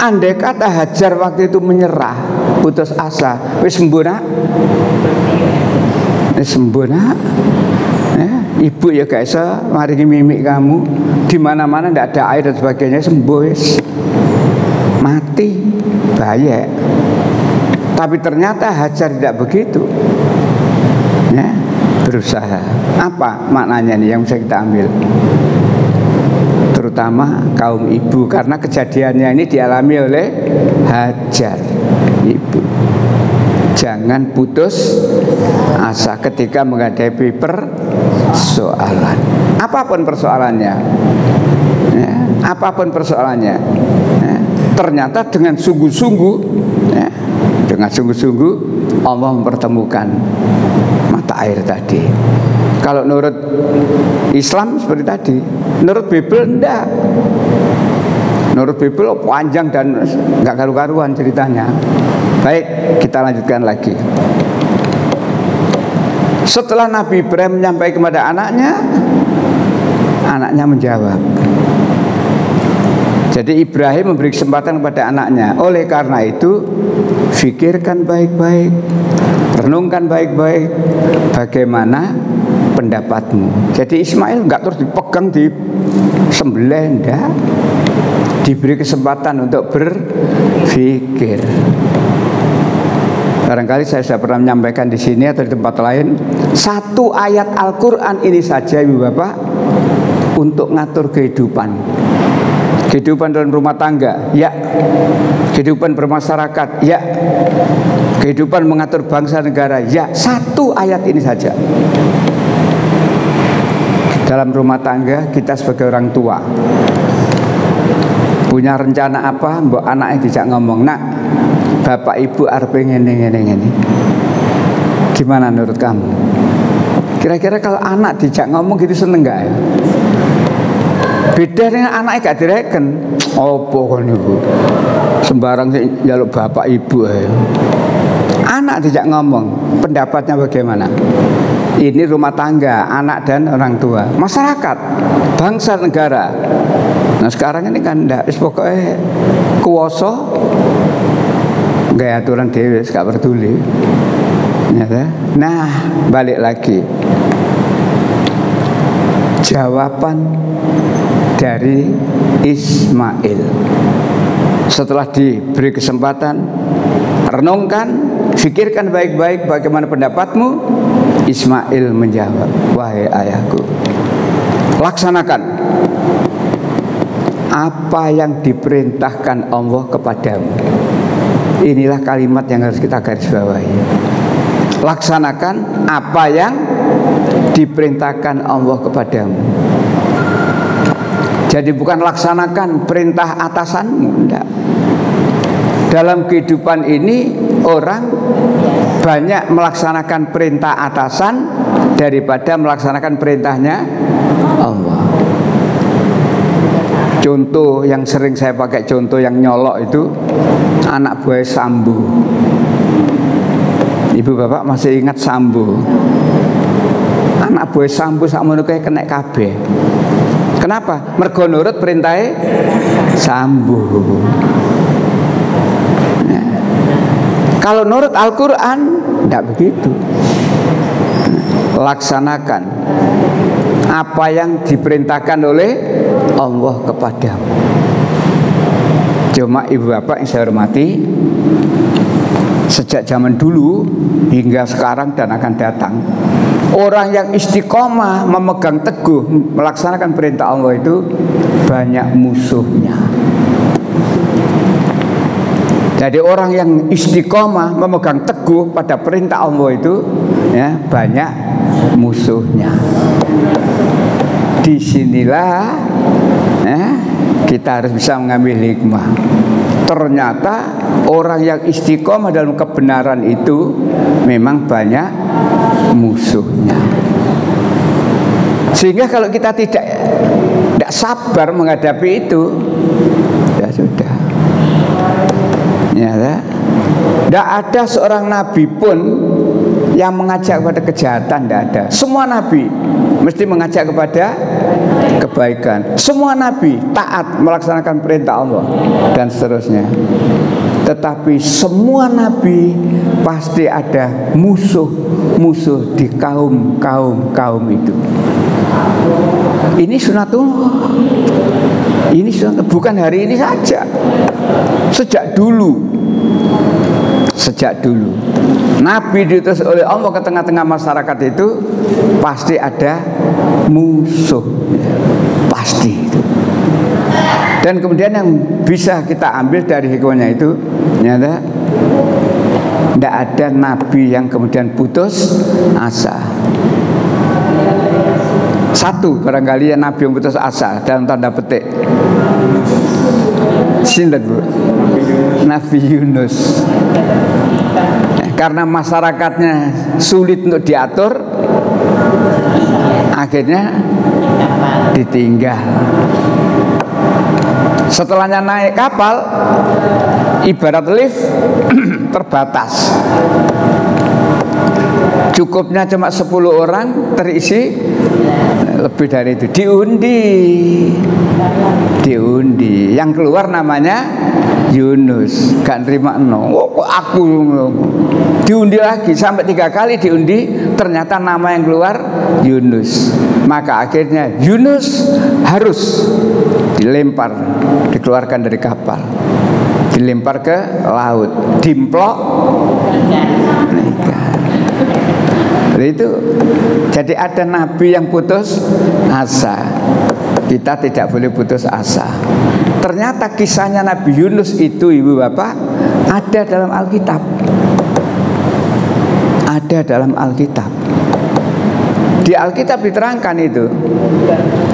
Speaker 1: Andai kata Hajar waktu itu menyerah, putus asa, wis sembuh nak, ibu ya gak bisa maringi mimik kamu, di mana-mana tidak ada air dan sebagainya, sembuh wis, mati, bahaya. Tapi ternyata Hajar tidak begitu. ya, berusaha. Apa maknanya nih yang bisa kita ambil? Terutama kaum ibu, karena kejadiannya ini dialami oleh Hajar, ibu. Jangan putus asa ketika menghadapi persoalan, apapun persoalannya, ya, apapun persoalannya, ya, ternyata dengan sungguh-sungguh, ya, dengan sungguh-sungguh Allah mempertemukan mata air tadi. Kalau menurut Islam seperti tadi, menurut Bible enggak. Menurut Bible panjang dan enggak karu-karuan ceritanya. Baik, kita lanjutkan lagi. Setelah Nabi Ibrahim menyampaikan kepada anaknya, anaknya menjawab. Jadi Ibrahim memberi kesempatan kepada anaknya. Oleh karena itu, fikirkan baik-baik, renungkan baik-baik bagaimana pendapatmu. Jadi Ismail enggak terus dipegang, disembelih, enggak. Diberi kesempatan untuk berpikir. Barangkali saya sudah pernah menyampaikan di sini atau di tempat lain, satu ayat Al-Quran ini saja Ibu Bapak untuk ngatur kehidupan. Kehidupan dalam rumah tangga, ya. Kehidupan bermasyarakat, ya. Kehidupan mengatur bangsa negara, ya. Satu ayat ini saja. Dalam rumah tangga kita sebagai orang tua punya rencana apa, mbok anaknya dijak ngomong, nak, bapak ibu arep ngene. Gimana menurut kamu? Kira-kira kalau anak dijak ngomong gitu seneng gak ya? Beda dengan anaknya gak direken. Opo kon niku? Sembarang sih njaluk bapak ibu ae. Anak dijak ngomong, pendapatnya bagaimana? Ini rumah tangga, anak dan orang tua, masyarakat, bangsa, negara. Nah sekarang ini kan enggak, pokoknya kuwasa gaya aturan dewe, gak peduli. Nah, balik lagi. Jawaban dari Ismail setelah diberi kesempatan, renungkan, pikirkan baik-baik bagaimana pendapatmu. Ismail menjawab, wahai ayahku, laksanakan apa yang diperintahkan Allah kepadamu. Inilah kalimat yang harus kita garis bawahi. Laksanakan apa yang diperintahkan Allah kepadamu. Jadi bukan laksanakan perintah atasanmu, enggak. Dalam kehidupan ini orang banyak melaksanakan perintah atasan daripada melaksanakan perintahnya Allah. Contoh yang sering saya pakai, contoh yang nyolok itu anak buah Sambu. Ibu bapak masih ingat Sambu? Anak buah Sambu sakmono kae kena kabeh. Kenapa? Mergo nurut perintahnya Sambu. Kalau nurut Al-Quran tidak begitu. Laksanakan apa yang diperintahkan oleh Allah kepadamu. Cuma ibu bapak yang saya hormati, sejak zaman dulu hingga sekarang dan akan datang, orang yang istiqomah memegang teguh melaksanakan perintah Allah itu banyak musuhnya. Jadi orang yang istiqomah memegang teguh pada perintah Allah itu ya banyak musuhnya. Disinilah ya, kita harus bisa mengambil hikmah. Ternyata orang yang istiqomah dalam kebenaran itu memang banyak musuhnya. Sehingga kalau kita tidak sabar menghadapi itu, ya sudah. Ya, tidak ada seorang nabi pun yang mengajak kepada kejahatan, tidak ada. Semua nabi mesti mengajak kepada kebaikan. Semua nabi taat melaksanakan perintah Allah dan seterusnya. Tetapi semua nabi pasti ada musuh-musuh di kaum itu. Ini sunatullah. Ini bukan hari ini saja. Sejak dulu sejak dulu. Nabi diutus oleh Allah ke tengah-tengah masyarakat itu pasti ada musuh, pasti. Dan kemudian yang bisa kita ambil dari hikmahnya itu, ternyata tidak ada nabi yang kemudian putus asa. Satu barangkali yang nabi yang putus asa dalam tanda petik. Sinten Bu? Nabi Yunus. Karena masyarakatnya sulit untuk diatur, akhirnya ditinggal. Setelahnya naik kapal, ibarat lift terbatas. Cukupnya cuma 10 orang terisi, lebih dari itu diundi. Yang keluar namanya Yunus, gak nerima aku diundi lagi sampai 3 kali diundi, ternyata nama yang keluar Yunus. Maka akhirnya Yunus harus dilempar, dikeluarkan dari kapal, dilempar ke laut, dimplok nikah. Itu jadi ada nabi yang putus asa. Kita tidak boleh putus asa. Ternyata kisahnya Nabi Yunus itu, ibu bapak, ada dalam Alkitab. Ada dalam Alkitab. Di Alkitab diterangkan itu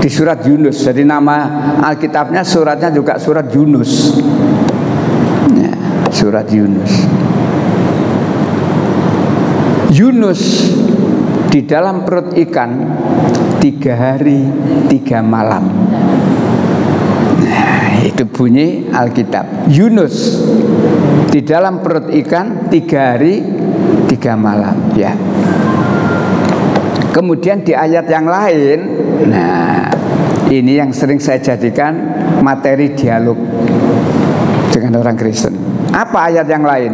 Speaker 1: di surat Yunus. Jadi nama Alkitabnya, suratnya juga surat Yunus ya, surat Yunus. Yunus di dalam perut ikan 3 hari 3 malam. Nah, itu bunyi Alkitab. Yunus di dalam perut ikan 3 hari 3 malam ya. Kemudian di ayat yang lain, nah ini yang sering saya jadikan materi dialog dengan orang Kristen. Apa ayat yang lain?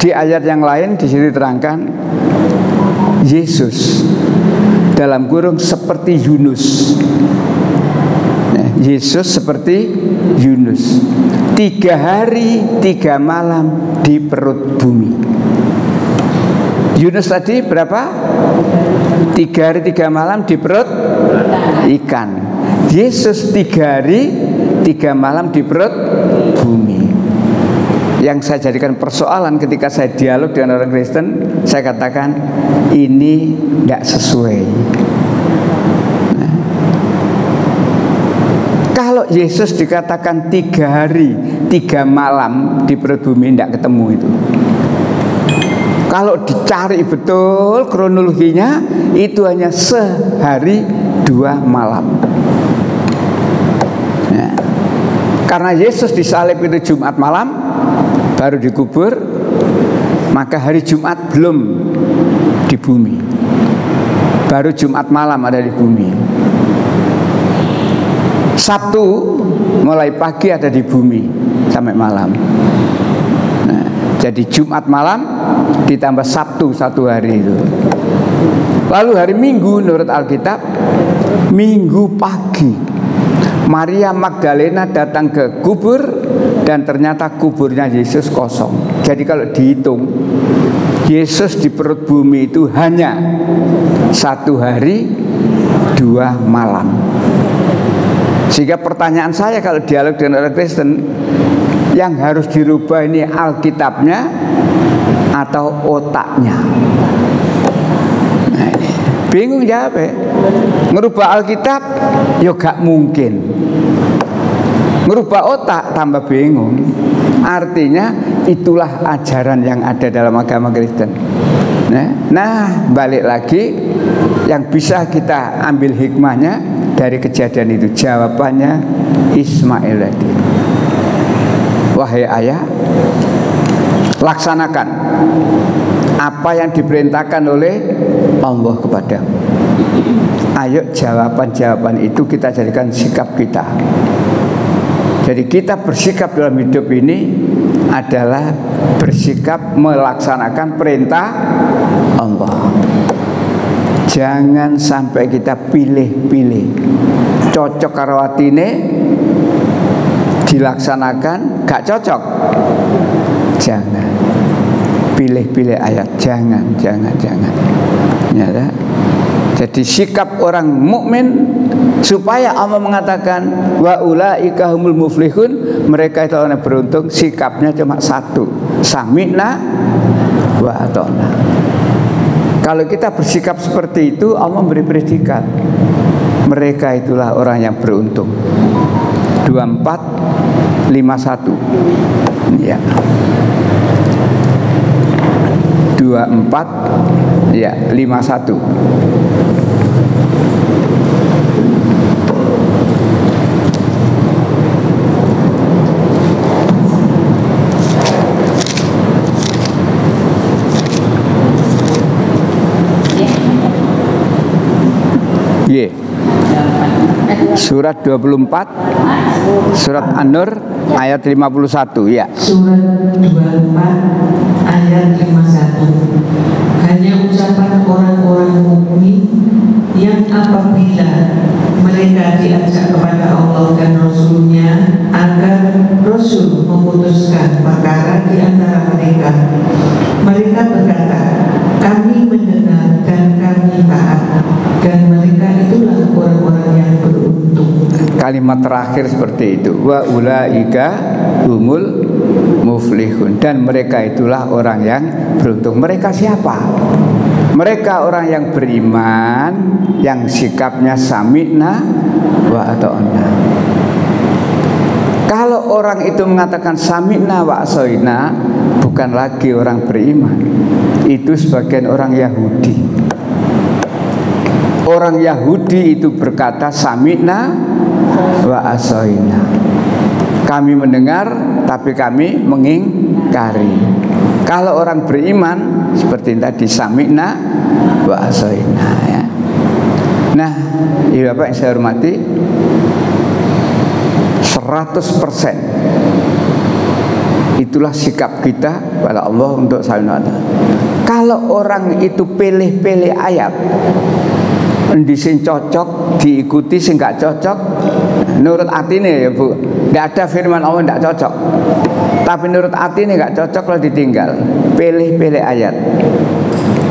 Speaker 1: Di ayat yang lain di sini terangkan Yesus dalam kurung seperti Yunus. Nah, Yesus seperti Yunus 3 hari 3 malam di perut bumi. Yunus tadi berapa? 3 hari 3 malam di perut ikan. Yesus 3 hari 3 malam di perut bumi. Yang saya jadikan persoalan ketika saya dialog dengan orang Kristen, saya katakan ini tidak sesuai. Nah, kalau Yesus dikatakan 3 hari 3 malam di perut bumi, tidak ketemu itu. Kalau dicari betul kronologinya, itu hanya sehari 2 malam. Nah, karena Yesus disalib itu Jumat malam, baru dikubur, maka hari Jumat belum di bumi, baru Jumat malam ada di bumi. Sabtu mulai pagi ada di bumi sampai malam. Nah, jadi Jumat malam ditambah Sabtu 1 hari itu. Lalu hari Minggu menurut Alkitab, Minggu pagi Maria Magdalena datang ke kubur dan ternyata kuburnya Yesus kosong. Jadi kalau dihitung, Yesus di perut bumi itu hanya 1 hari 2 malam. Sehingga pertanyaan saya kalau dialog dengan orang Kristen, yang harus dirubah ini Alkitabnya atau otaknya? Nah, ini bingung jawab ya. Ngerubah Alkitab ya gak mungkin, ngerubah otak tambah bingung. Artinya itulah ajaran yang ada dalam agama Kristen. Nah, balik lagi, yang bisa kita ambil hikmahnya dari kejadian itu, jawabannya Ismail tadi. Wahai ayah, laksanakan apa yang diperintahkan oleh Allah kepadamu. Ayo, jawaban-jawaban itu kita jadikan sikap kita. Jadi kita bersikap dalam hidup ini adalah bersikap melaksanakan perintah Allah. Jangan sampai kita pilih-pilih, cocok karo atine dilaksanakan, gak cocok Jangan pilih-pilih ayat, jangan. Ya, jadi sikap orang mukmin supaya Allah mengatakan wa ulaika humul muflihun, mereka itu orang yang beruntung, sikapnya cuma satu, sami'na wa ata'na. Kalau kita bersikap seperti itu, Allah memberi predikat, mereka itulah orang yang beruntung. 24:51 ya. 24 ya 51. Yeah. Surat 24 Surat An-Nur ayat 51 ya.
Speaker 3: Surat 24 ayat 51. Hanya ucapan orang-orang mukmin yang apabila mereka diajak kepada Allah dan Rasul-Nya agar Rasul memutuskan perkara di antara mereka, mereka berkata, kami mendengar dan kami taat, dan mereka itulah orang-orang yang beruntung.
Speaker 1: Kalimat terakhir seperti itu, wa ulaika humul muflihun, dan mereka itulah orang yang beruntung. Mereka siapa? Mereka orang yang beriman, yang sikapnya sami'na wa ata'na. Kalau orang itu mengatakan sami'na wa ata'na, bukan lagi orang beriman, itu sebagian orang Yahudi. Orang Yahudi itu berkata sami'na wa ata'na, kami mendengar tapi kami mengingkari. Kalau orang beriman seperti tadi sami'na wa ata'na ya. Nah, ibu bapak yang saya hormati, 100% itulah sikap kita pada Allah untuk saling. Kalau orang itu pilih-pilih ayat, di sing cocok diikuti, sing gak cocok nurut atine ya Bu. Tidak ada firman Allah tidak cocok, tapi nurut atine gak cocok kalau ditinggal. Pilih-pilih ayat.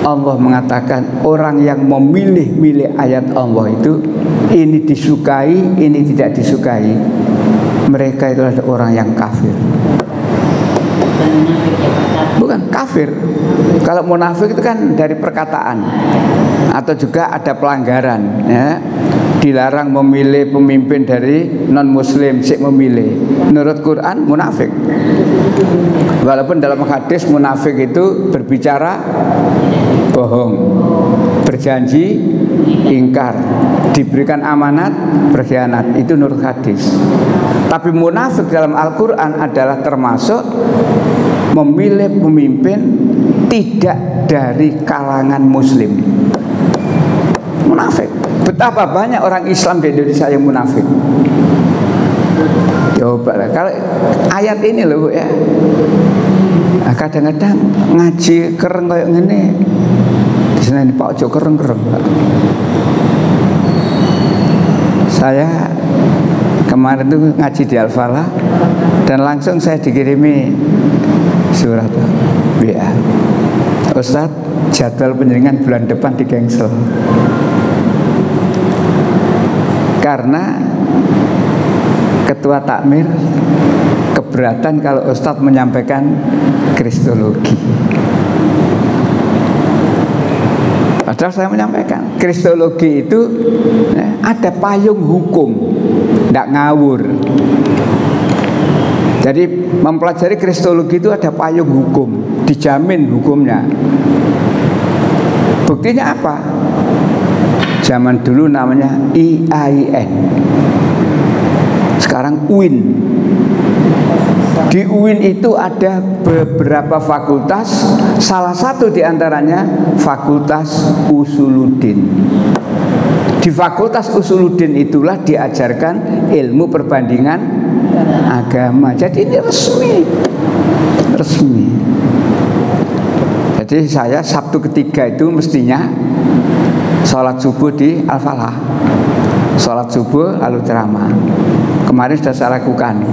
Speaker 1: Allah mengatakan orang yang memilih-milih ayat Allah itu, ini disukai, ini tidak disukai, mereka itu adalah orang yang kafir. Bukan kafir. Kalau munafik itu kan dari perkataan, atau juga ada pelanggaran ya. Dilarang memilih pemimpin dari non muslim, sik memilih. Menurut Quran munafik. Walaupun dalam hadis munafik itu berbicara bohong, berjanji ingkar, diberikan amanat berkhianat, itu menurut hadis. Tapi munafik dalam Al-Quran adalah termasuk memilih pemimpin tidak dari kalangan muslim. Munafik. Betapa banyak orang Islam di Indonesia yang munafik. Coba lah, kalau ayat ini loh ya, kadang-kadang ngaji kereng kayak gini, di sana ini Pak Ojo kereng. Saya kemarin tuh ngaji di Al-Falah, dan langsung saya dikirimi surat WA, Ustadz, jadwal penjaringan bulan depan di cancel karena ketua takmir keberatan kalau Ustadz menyampaikan kristologi. Padahal saya menyampaikan kristologi itu ada payung hukum, tidak ngawur. Jadi mempelajari kristologi itu ada payung hukum, dijamin hukumnya. Buktinya apa? Zaman dulu namanya IAIN, sekarang UIN. Di UIN itu ada beberapa fakultas, salah satu diantaranya Fakultas Usuluddin. Di Fakultas Usuluddin itulah diajarkan ilmu perbandingan agama. Jadi ini resmi. Jadi saya Sabtu ketiga itu mestinya sholat subuh di Al-Falah, sholat subuh lalu ceramah. Kemarin sudah saya lakukan.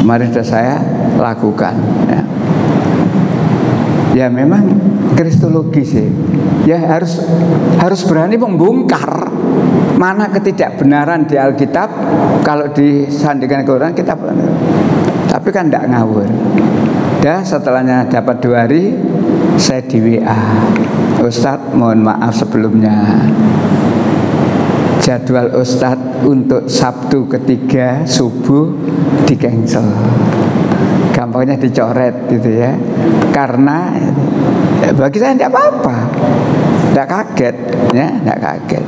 Speaker 1: Mari sudah saya lakukan ya. Ya memang kristologi sih. Ya harus berani membongkar mana ketidakbenaran di Alkitab. Kalau disandingkan ke Quran kita benar. Tapi kan tidak ngawur. Ya setelahnya dapat 2 hari saya di WA, Ustadz mohon maaf sebelumnya, jadwal Ustadz untuk Sabtu ketiga subuh di cancel, gampangnya dicoret gitu ya. Karena bagi saya tidak apa-apa, tidak kaget ya, tidak kaget.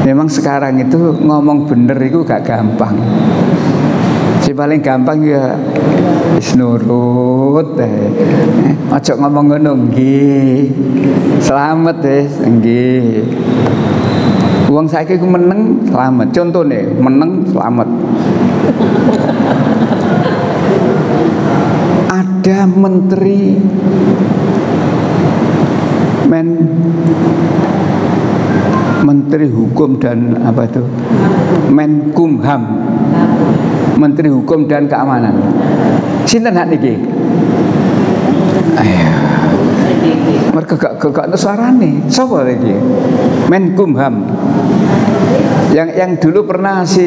Speaker 1: Memang sekarang itu ngomong bener itu gak gampang. Si paling gampang ya wis nurut ojo ngomong ngono nggih. Selamat nggih. Wong saiki ku meneng selamat. Contone meneng selamat. Ada menteri Menteri Hukum dan apa itu? Menkumham. Menteri Hukum dan Keamanan. Sinten hak niki? Ayo. Mereka gak suarane. Sapa iki? Menkumham. Yang dulu pernah si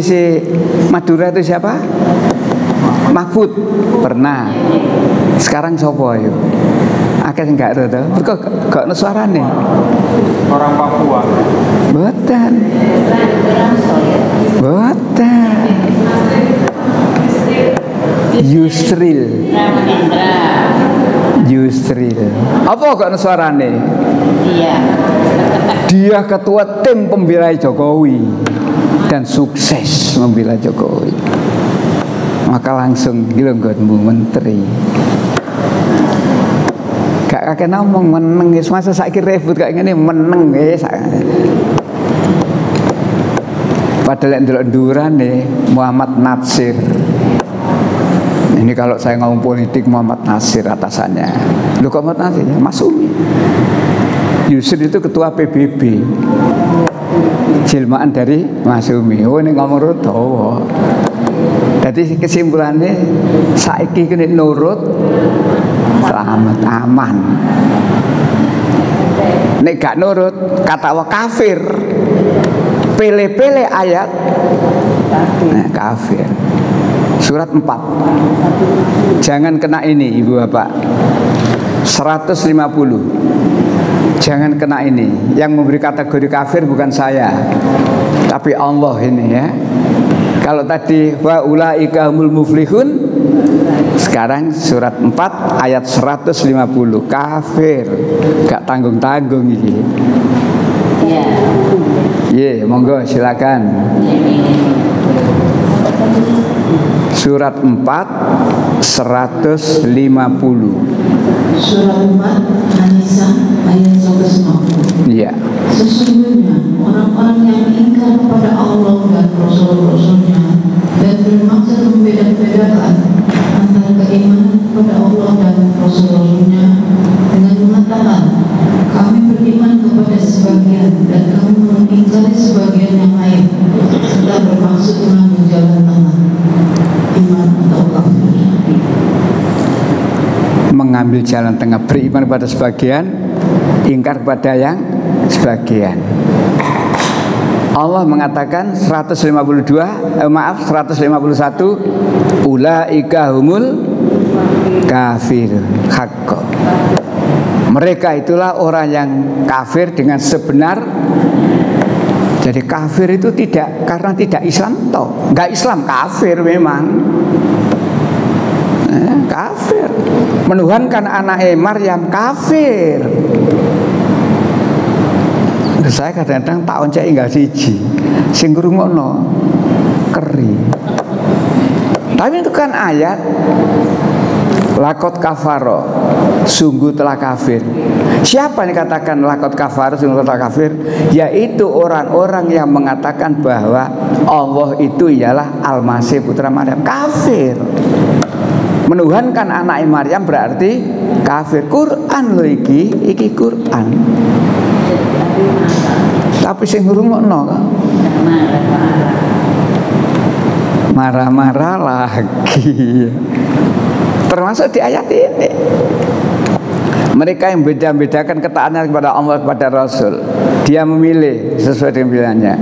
Speaker 1: Madura itu siapa? Mahfud pernah. Sekarang sapa yo? Akeh sing gak ero to. Mereka gak suarane.
Speaker 4: Orang Papua.
Speaker 1: Boten. Boten. Yusril. Apa kok suarane?
Speaker 2: Iya.
Speaker 1: Dia ketua tim pembela Jokowi dan sukses membela Jokowi. Maka langsung nggonmu menteri. Gak kakek ngomong meneng wis masa saiki ribut kayak ngene meneng wis. Padahal ndelok ndurane Muhammad Natsir. Ini kalau saya ngomong politik Muhammad Nasir atasannya. Loh kok Muhammad Nasir? Mas Umi. Yusuf itu ketua PBB. Jelmaan dari Mas Umi. Oh ini ngomong nurut. Oh. Jadi kesimpulannya saiki kene nurut selamat aman. Nek gak nurut kata kafir. Pele-pele ayat. Nah, kafir. Surat 4. Jangan kena ini Ibu Bapak. 150. Jangan kena ini. Yang memberi kategori kafir bukan saya, tapi Allah ini ya. Kalau tadi wa ulaika humul muflihun, sekarang surat 4 ayat 150 kafir. Gak tanggung-tanggung ini. Iya, monggo silakan. Surat 4 150.
Speaker 3: Surat 4 An-Nisa ayat 150.
Speaker 1: Iya.
Speaker 3: Sesungguhnya orang-orang yang ingkar kepada Allah dan Rasul-Rasulnya dan bermaksud membeda-bedakan antara keimanan kepada Allah dan Rasul-Rasulnya dengan mengatakan kami beriman kepada sebagian dan kami mengingkari sebagian yang lain serta bermaksud mengambil jalan tengah iman atau kafir.
Speaker 1: Mengambil jalan tengah, beriman pada sebagian, ingkar pada yang sebagian. Allah mengatakan 151 ulaika humul kafir haqqo. Mereka itulah orang yang kafir dengan sebenar. Jadi kafir itu tidak karena tidak Islam toh. Enggak Islam, kafir memang. Kafir. Menuhankan anak Maryam, kafir. Saya kadang-kadang tak oncek enggak siji. Sing ngrungokno keri. Tapi itu kan ayat lakot kafaro, sungguh telah kafir. Siapa yang katakan lakot kafaro, sungguh telah kafir? Yaitu orang-orang yang mengatakan bahwa Allah itu ialah Al-Masih putra Maryam. Kafir. Menuhankan anak Maryam berarti kafir. Quran lho iki Quran. Tapi sing ngrungokno marah-marah lagi. Termasuk di ayat ini. Mereka yang beda-bedakan ketaatan kepada Allah, kepada Rasul. Dia memilih sesuai dengan pilihannya,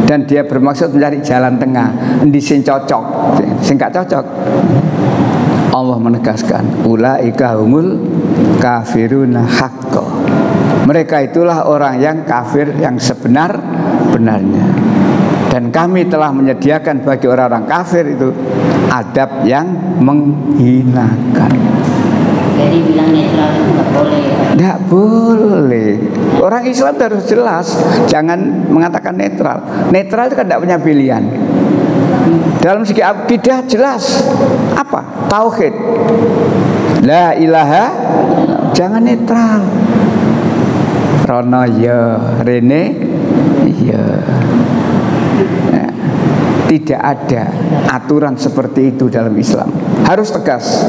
Speaker 1: dan dia bermaksud mencari jalan tengah. Endi sing cocok, sing gak cocok. Allah menegaskan, ulaika humul kafiruna haqqo. Mereka itulah orang yang kafir yang sebenar-benarnya. Dan kami telah menyediakan bagi orang-orang kafir itu adab yang menghinakan.
Speaker 2: Jadi bilang netral itu nggak boleh.
Speaker 1: Nggak boleh. Orang Islam harus jelas, jangan mengatakan netral. Netral itu kan tidak punya pilihan. Dalam segi akidah jelas apa? Tauhid. La ilaha, jangan netral. Rono ya, Rene ya. Tidak ada aturan seperti itu dalam Islam. Harus tegas,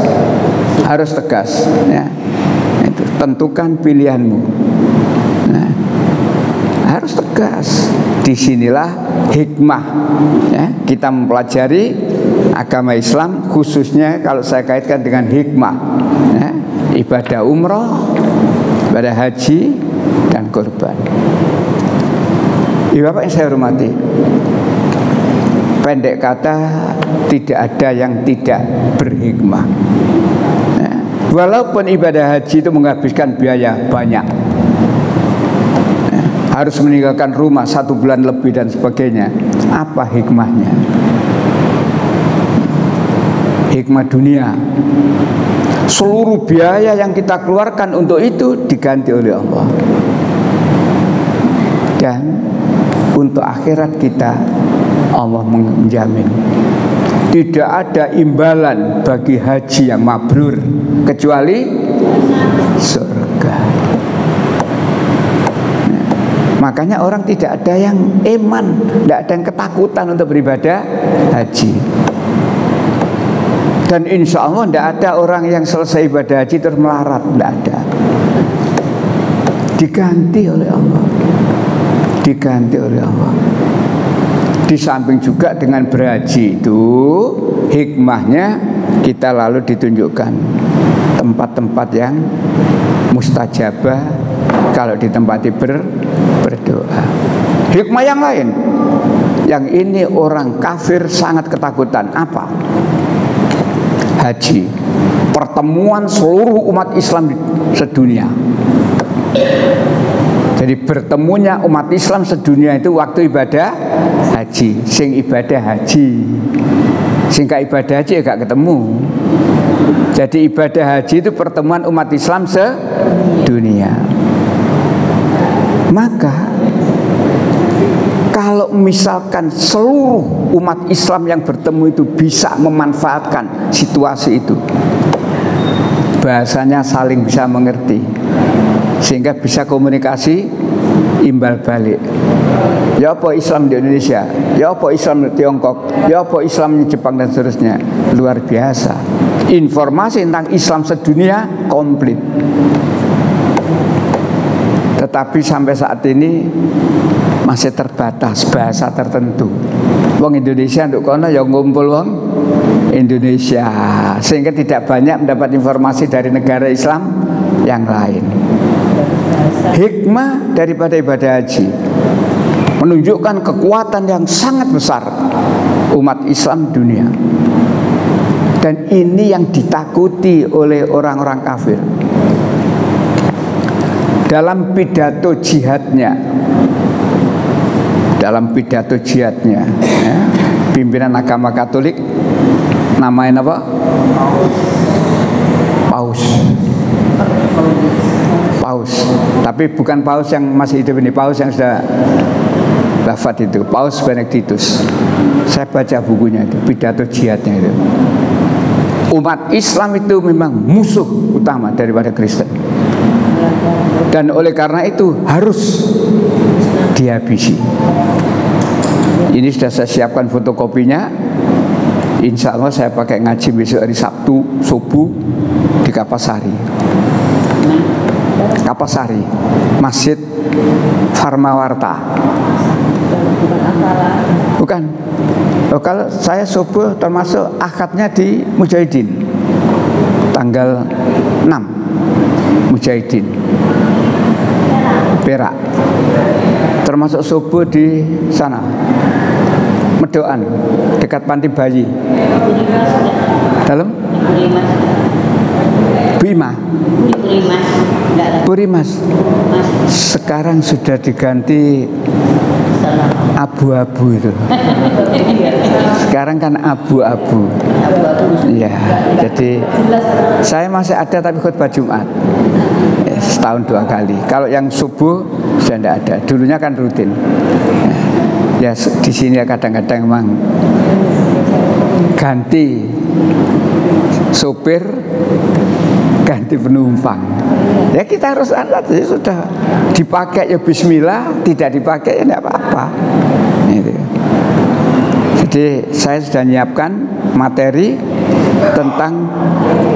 Speaker 1: harus tegas. Ya. Itu, tentukan pilihanmu. Nah, harus tegas. Disinilah hikmah. Ya. Kita mempelajari agama Islam, khususnya kalau saya kaitkan dengan hikmah. Ya. Ibadah umroh, ibadah haji, dan kurban. Ibu bapak yang saya hormati, pendek kata, tidak ada yang tidak berhikmah. Nah, walaupun ibadah haji itu menghabiskan biaya banyak, nah, harus meninggalkan rumah 1 bulan lebih dan sebagainya. Apa hikmahnya? Hikmah dunia. Seluruh biaya yang kita keluarkan untuk itu diganti oleh Allah. Dan untuk akhirat kita, Allah menjamin tidak ada imbalan bagi haji yang mabrur kecuali surga. Nah, makanya orang tidak ada yang iman, tidak ada yang ketakutan untuk beribadah haji. Dan insya Allah tidak ada orang yang selesai ibadah haji terus melarat, tidak ada. Diganti oleh Allah, diganti oleh Allah. Di samping juga dengan berhaji itu hikmahnya, kita lalu ditunjukkan tempat-tempat yang mustajabah kalau ditempati berdoa. Hikmah yang lain, yang ini orang kafir sangat ketakutan. Apa? Haji, pertemuan seluruh umat Islam sedunia. Jadi bertemunya umat Islam sedunia itu waktu ibadah haji. Sing ibadah haji, sing gak ibadah haji ya gak ketemu. Jadi ibadah haji itu pertemuan umat Islam sedunia. Maka kalau misalkan seluruh umat Islam yang bertemu itu bisa memanfaatkan situasi itu, bahasanya saling bisa mengerti, sehingga bisa komunikasi imbal balik. Ya apa Islam di Indonesia, ya apa Islam di Tiongkok, ya apa Islam di Jepang dan seterusnya. Luar biasa. Informasi tentang Islam sedunia komplit. Tetapi sampai saat ini masih terbatas bahasa tertentu. Wong Indonesia untuk kono ya ngumpul wong Indonesia, sehingga tidak banyak mendapat informasi dari negara Islam yang lain. Hikmah daripada ibadah haji menunjukkan kekuatan yang sangat besar umat Islam dunia. Dan ini yang ditakuti oleh orang-orang kafir. Dalam pidato jihadnya, ya, pimpinan agama Katolik namanya apa? Paus. Tapi bukan Paus yang masih hidup ini, Paus yang sudah wafat itu, Paus Benedictus. Saya baca bukunya itu, pidato jihadnya itu. Umat Islam itu memang musuh utama daripada Kristen. Dan oleh karena itu harus dihabisi. Ini sudah saya siapkan fotokopinya. Insya Allah saya pakai ngaji besok hari Sabtu subuh di Kapasari. Kapasari, Masjid Farmawarta. Bukan. Oh, kalau saya subuh termasuk akadnya di Mujahidin tanggal 6 Mujahidin Perak, termasuk subuh di sana Medoan dekat Panti Bayi dalam Bima Burimas. Sekarang sudah diganti abu-abu itu. Sekarang kan abu-abu. Ya, jadi saya masih ada tapi khutbah Jumat setahun 2 kali. Kalau yang subuh sudah tidak ada. Dulunya kan rutin. Ya di sini kadang-kadang memang ganti sopir, ganti penumpang. Ya kita harus alat, ya sudah dipakai ya bismillah, tidak dipakai ya tidak apa-apa. Gitu. Jadi saya sudah menyiapkan materi tentang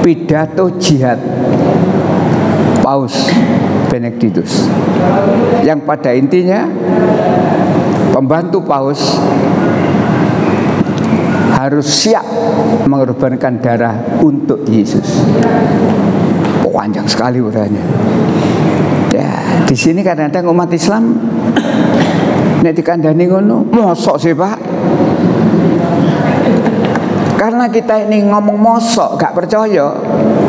Speaker 1: pidato jihad Paus Benedictus, yang pada intinya pembantu Paus harus siap mengorbankan darah untuk Yesus. Panjang sekali uraiannya. Ya, di sini kadang-kadang umat Islam nek dikandani ngono, mosok sih Pak. Karena kita ini ngomong mosok, gak percaya,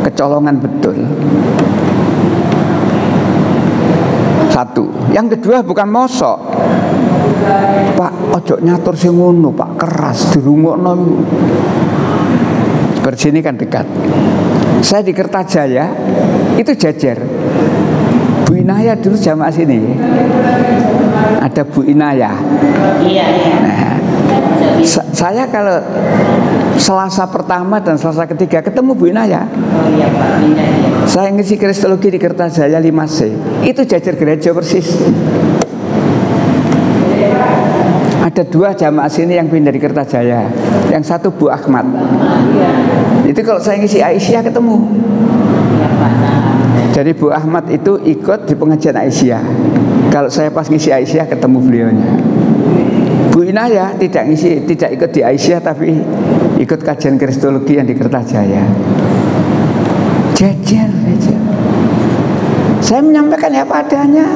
Speaker 1: kecolongan betul. Satu. Yang kedua bukan mosok. Pak, ojo nyatur sing ngono, Pak, keras dirungokno. Bersini kan dekat. Saya di Kertajaya itu jajar. Bu Inaya dulu jamaah sini. Ada Bu Inaya.
Speaker 2: Iya.
Speaker 1: Nah, saya kalau Selasa pertama dan Selasa ketiga ketemu Bu Inaya.
Speaker 2: Oh iya Pak, Inaya.
Speaker 1: Saya ngisi Kristologi di Kertajaya 5C. Itu jajar gereja persis. Ada 2 jamaah sini yang pindah di Kertajaya. Yang satu Bu Ahmad. Itu kalau saya ngisi Aisyah ketemu. Jadi Bu Ahmad itu ikut di pengajian Aisyah. Kalau saya pas ngisi Aisyah ketemu beliaunya. Bu Inaya tidak ikut di Aisyah tapi ikut kajian Kristologi yang di Kertajaya. Jajar. Saya menyampaikan ya padanya.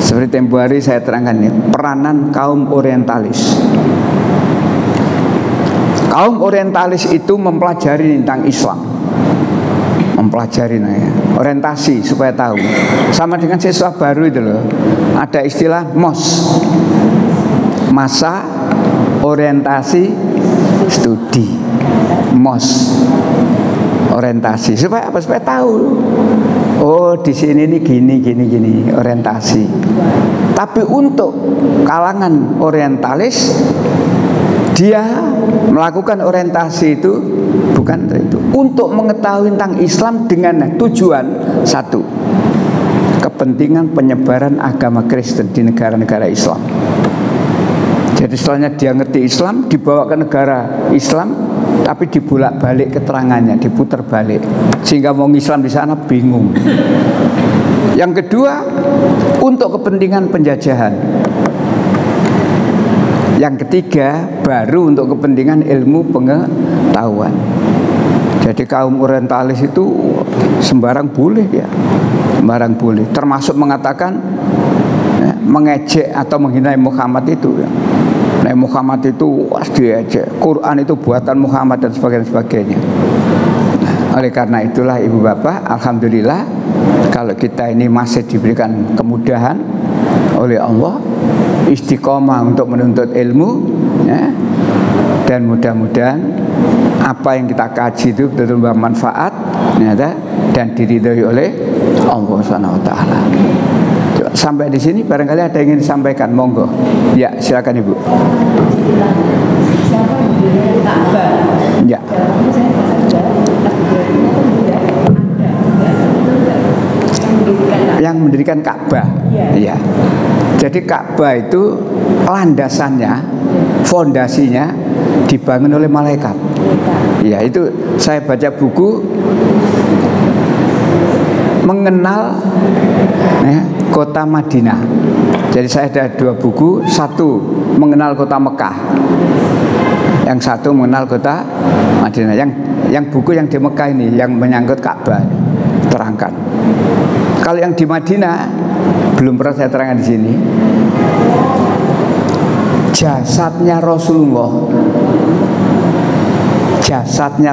Speaker 1: Seperti tempo hari saya terangkan ini, peranan kaum orientalis. Kaum orientalis itu mempelajari tentang Islam, mempelajari orientasi supaya tahu. Sama dengan siswa baru itu loh, ada istilah MOS, masa orientasi studi. MOS, orientasi supaya apa? Supaya tahu. Oh, di sini ini gini orientasi. Tapi untuk kalangan orientalis, dia melakukan orientasi itu bukan itu untuk mengetahui tentang Islam dengan tujuan satu, kepentingan penyebaran agama Kristen di negara-negara Islam. Jadi setelahnya dia ngerti Islam, dibawa ke negara Islam, tapi dibolak-balik keterangannya, diputar balik, sehingga wong Islam di sana bingung. Yang kedua, untuk kepentingan penjajahan. Yang ketiga, baru untuk kepentingan ilmu pengetahuan. Jadi kaum orientalis itu sembarang boleh ya, sembarang boleh. Termasuk mengatakan ya, mengejek atau menghina Muhammad itu ya. Nabi Muhammad itu diejek, Quran itu buatan Muhammad dan sebagainya. Oleh karena itulah ibu bapak, alhamdulillah kalau kita ini masih diberikan kemudahan oleh Allah, istiqomah untuk menuntut ilmu ya, dan mudah-mudahan apa yang kita kaji itu betul-betul bermanfaat ya, dan diridhoi oleh Allah SWT. Sampai di sini barangkali ada yang ingin disampaikan, monggo. Ya, silakan Ibu. Ya. Yang mendirikan Ka'bah. Ya. Jadi Ka'bah itu landasannya, fondasinya dibangun oleh malaikat. Ya, itu saya baca buku mengenal ya, kota Madinah. Jadi saya ada 2 buku, satu mengenal kota Mekah, yang satu mengenal kota Madinah. Yang buku yang di Mekah ini yang menyangkut Ka'bah terangkan. Kalau yang di Madinah belum pernah saya terangkan di sini. Jasadnya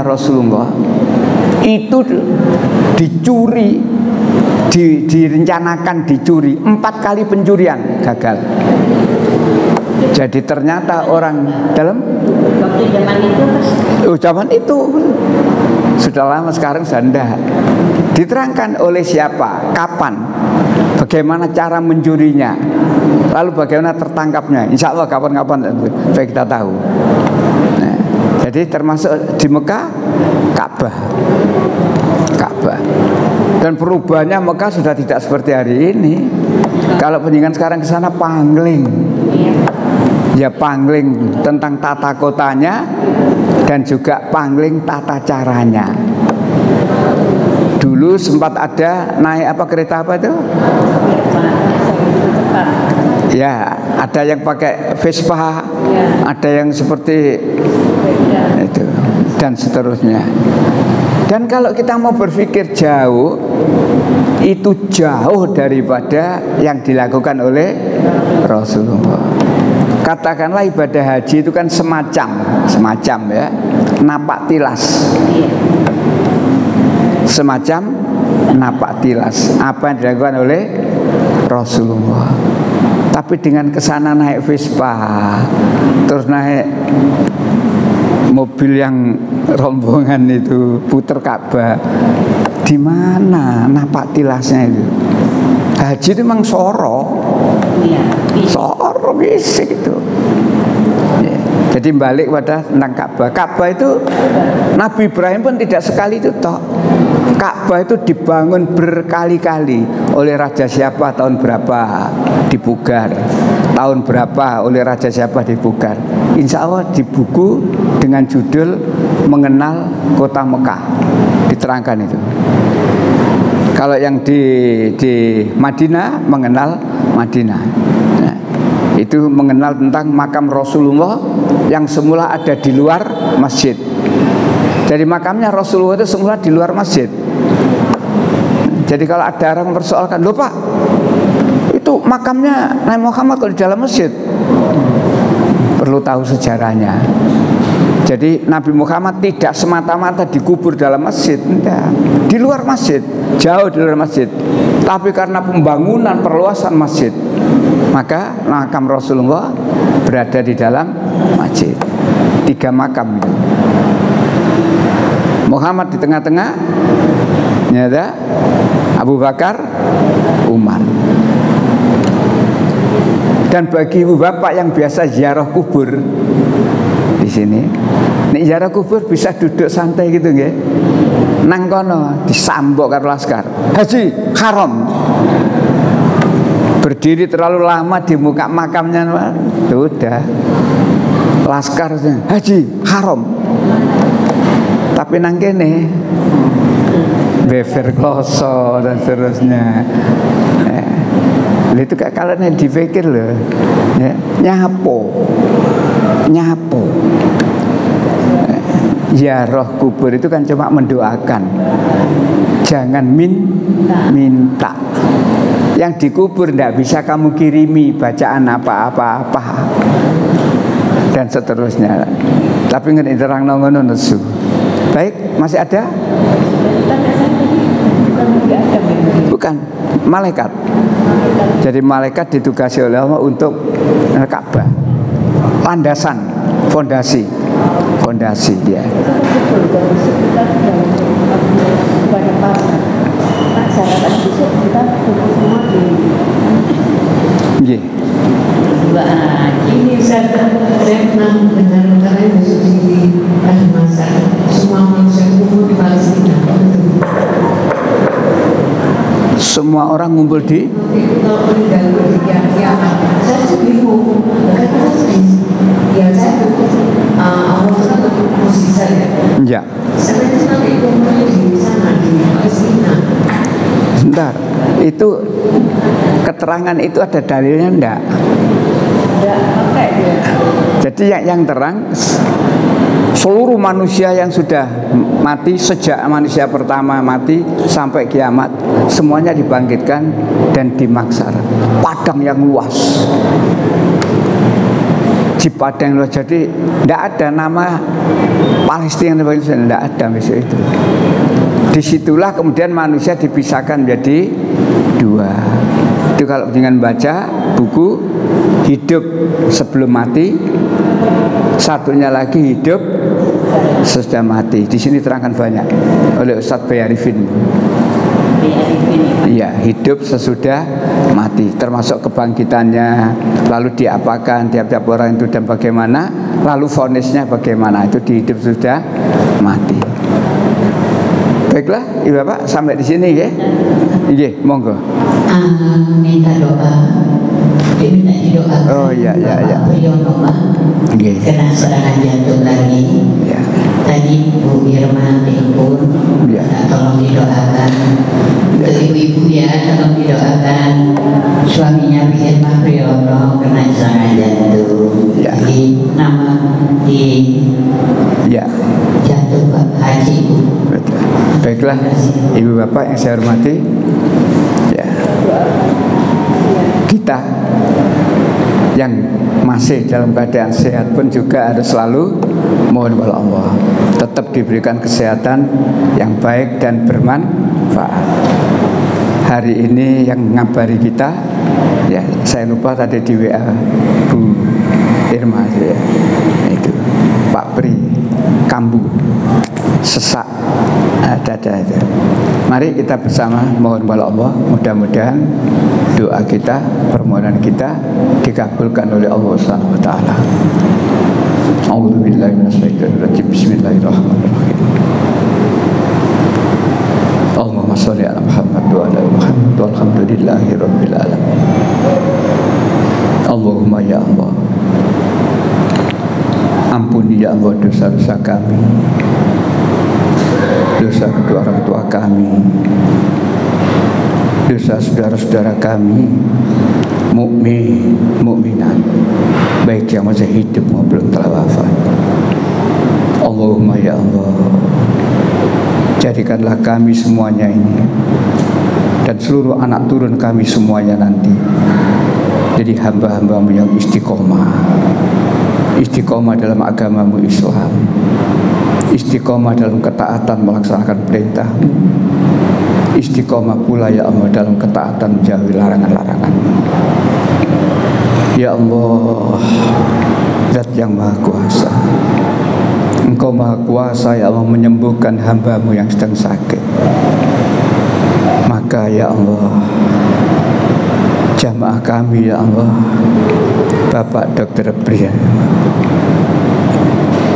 Speaker 1: Rasulullah itu dicuri, direncanakan dicuri 4 kali pencurian gagal. Jadi ternyata orang dalam
Speaker 2: Waktu zaman itu
Speaker 1: zaman itu sudah lama, sekarang sudah enggak. Diterangkan oleh siapa, kapan, bagaimana cara mencurinya, lalu bagaimana tertangkapnya. Insya Allah kapan-kapan supaya kita tahu. Nah, jadi termasuk di Mekah Ka'bah. Dan perubahannya Mekah sudah tidak seperti hari ini. Kalau penjagaan sekarang ke sana pangling, ya pangling tentang tata kotanya dan juga pangling tata caranya. Dulu sempat ada naik kereta apa itu? Ya, ada yang pakai Vespa, ada yang seperti itu dan seterusnya. Dan kalau kita mau berpikir jauh, itu jauh daripada yang dilakukan oleh Rasulullah. Katakanlah ibadah haji itu kan semacam ya, napak tilas. Semacam napak tilas apa yang dilakukan oleh Rasulullah. Tapi dengan kesana naik Vespa, terus naik mobil yang rombongan itu puter Ka'bah, di mana napak tilasnya itu? Haji itu memang soro fisik itu. Ya. Jadi balik pada tentang Ka'bah. Ka'bah itu Nabi Ibrahim pun tidak sekali itu toh. Ka'bah itu dibangun berkali-kali oleh raja siapa tahun berapa dipugar, tahun berapa oleh raja siapa dipugar. Insya Allah di buku dengan judul Mengenal Kota Mekah diterangkan itu. Kalau yang di Madinah mengenal Madinah, nah, itu mengenal tentang makam Rasulullah yang semula ada di luar masjid. Jadi makamnya Rasulullah itu semula di luar masjid. Jadi kalau ada orang mempersoalkan, loh Pak, itu makamnya Nabi Muhammad kalau di dalam masjid, perlu tahu sejarahnya. Jadi Nabi Muhammad tidak semata-mata dikubur dalam masjid, enggak. Di luar masjid, jauh di luar masjid. Tapi karena pembangunan perluasan masjid, maka makam Rasulullah berada di dalam masjid. 3 makam itu. Muhammad di tengah-tengah, ada Abu Bakar, Umar. Dan bagi ibu bapak yang biasa ziarah kubur di sini, nek ziarah kubur bisa duduk santai gitu nggih. Nang kono disambok karo laskar. Haji haram. Berdiri terlalu lama di muka makamnya, sudah. Laskar haji haram. Tapi nang kene bever kloso dan seterusnya. Itu kalau dipikir loh, ya, nyapo. Ziarah kubur itu kan cuma mendoakan, jangan minta. Yang dikubur tidak bisa kamu kirimi bacaan apa-apa dan seterusnya. Tapi nggak terang ngono nesu. Baik, masih ada? Bukan, malaikat. Jadi malaikat ditugasi oleh Allah untuk Ka'bah. Landasan, fondasi dia. Nggih.
Speaker 3: Ini saya pernah mendengar katanya besok di masa semua manusia kumpul di Palestina.
Speaker 1: Semua orang ngumpul di
Speaker 3: saya bingung. Ya saya posisi saya.
Speaker 1: Ya.
Speaker 3: Saya itu nanti kumpul di sana di Palestina.
Speaker 1: Sebentar, itu keterangan itu ada dalilnya enggak? Jadi yang terang, seluruh manusia yang sudah mati sejak manusia pertama mati sampai kiamat, semuanya dibangkitkan dan dimaksar. Padang yang luas, di padang luas. Jadi tidak ada nama Palestina, tidak ada besok itu. Disitulah kemudian manusia dipisahkan menjadi dua. Itu kalau dengan baca buku hidup sebelum mati, satunya lagi hidup sesudah mati. Di sini terangkan banyak oleh Ustadz Bayarifin. Iya, hidup sesudah mati, termasuk kebangkitannya, lalu diapakan tiap-tiap orang itu dan bagaimana, lalu vonisnya bagaimana, itu di hidup sudah mati. Baiklah, Ibu Bapak sampai di sini ya. Iya, monggo.
Speaker 2: Minta doa. Diminta didoakan.
Speaker 1: Oh iya.
Speaker 2: Priyono kena serangan jantung lagi.
Speaker 1: Ya.
Speaker 2: Tadi Bu Irma telepon, tolong didoakan. Untuk ibu-ibu ya, tolong didoakan. Suaminya Bu Irma Priyono kena serangan jantung. Jadi nama di jantung Pak Haji Bu.
Speaker 1: Baiklah, Ibu Bapak yang saya hormati, ya, kita yang masih dalam keadaan sehat pun juga harus selalu mohon kepada Allah tetap diberikan kesehatan yang baik dan bermanfaat. Hari ini yang ngabari kita, ya saya lupa tadi di WA Bu Irma ya, itu Pak Pri kambuh sesak dada itu. Mari kita bersama mohon kepada Allah, mudah-mudahan doa kita, permohonan kita dikabulkan oleh Allah Subhanahu wa taala. A'udzubillahi minasyaitonirrajim. Bismillahirrahmanirrahim. Allahumma shalli ala Muhammad wa ala Muhammad walhamdulillahirabbil alamin. Allahumma ya Allah, ampuni ya Allah dosa-dosa kami, dosa kedua orang tua kami, dosa saudara-saudara kami, mukminat, baik yang masih hidup maupun telah wafat. Allahumma ya Allah, jadikanlah kami semuanya ini dan seluruh anak turun kami semuanya nanti jadi hamba-hambamu yang istiqomah dalam agamamu Islam, istiqomah dalam ketaatan melaksanakan perintah-Mu, istiqomah pula ya Allah dalam ketaatan menjauhi larangan-larangan. Ya Allah, Zat yang Maha Kuasa, Engkau Maha Kuasa ya Allah menyembuhkan hamba-Mu yang sedang sakit. Maka ya Allah, jamaah kami ya Allah, Bapak Dr. Brian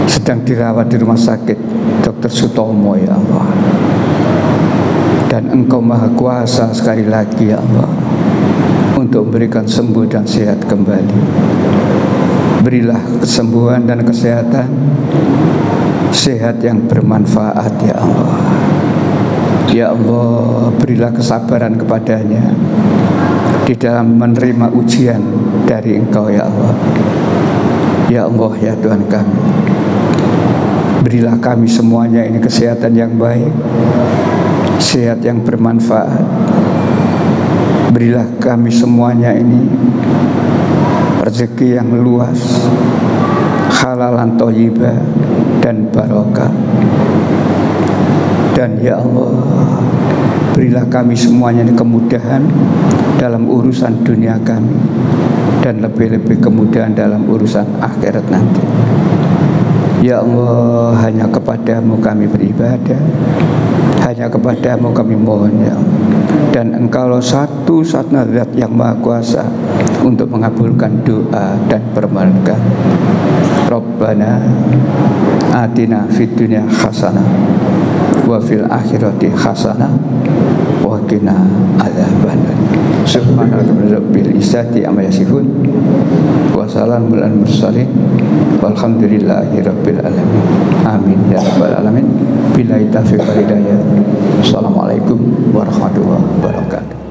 Speaker 1: sedang dirawat di rumah sakit Dr. Sutomo ya Allah, dan Engkau Maha Kuasa sekali lagi ya Allah untuk memberikan sembuh dan sehat kembali. Berilah kesembuhan dan kesehatan, sehat yang bermanfaat ya Allah. Ya Allah, berilah kesabaran kepadanya di dalam menerima ujian dari Engkau ya Allah. Ya Allah ya Tuhan kami, berilah kami semuanya ini kesehatan yang baik, sehat yang bermanfaat. Berilah kami semuanya ini rezeki yang luas, halalan thayyibah dan barokah. Dan ya Allah, berilah kami semuanya ini kemudahan dalam urusan dunia kami, dan lebih-lebih kemudahan dalam urusan akhirat nanti. Ya Allah, hanya kepadamu kami beribadah, hanya kepadamu kami mohon ya Allah. Dan Engkaulah satu-satunya Zat yang Maha Kuasa untuk mengabulkan doa dan permohonan kami. Rabbana atina fid dunya hasanah wa fil akhirati hasanah wa qina adzabannar. Subhanaka rabbil izzati amma yasifun wa salamun alal mursalin walhamdulillahi rabbil alamin. Amin ya rabbal alamin. Billahi taufiq wal hidayah. Assalamualaikum warahmatullahi wabarakatuh.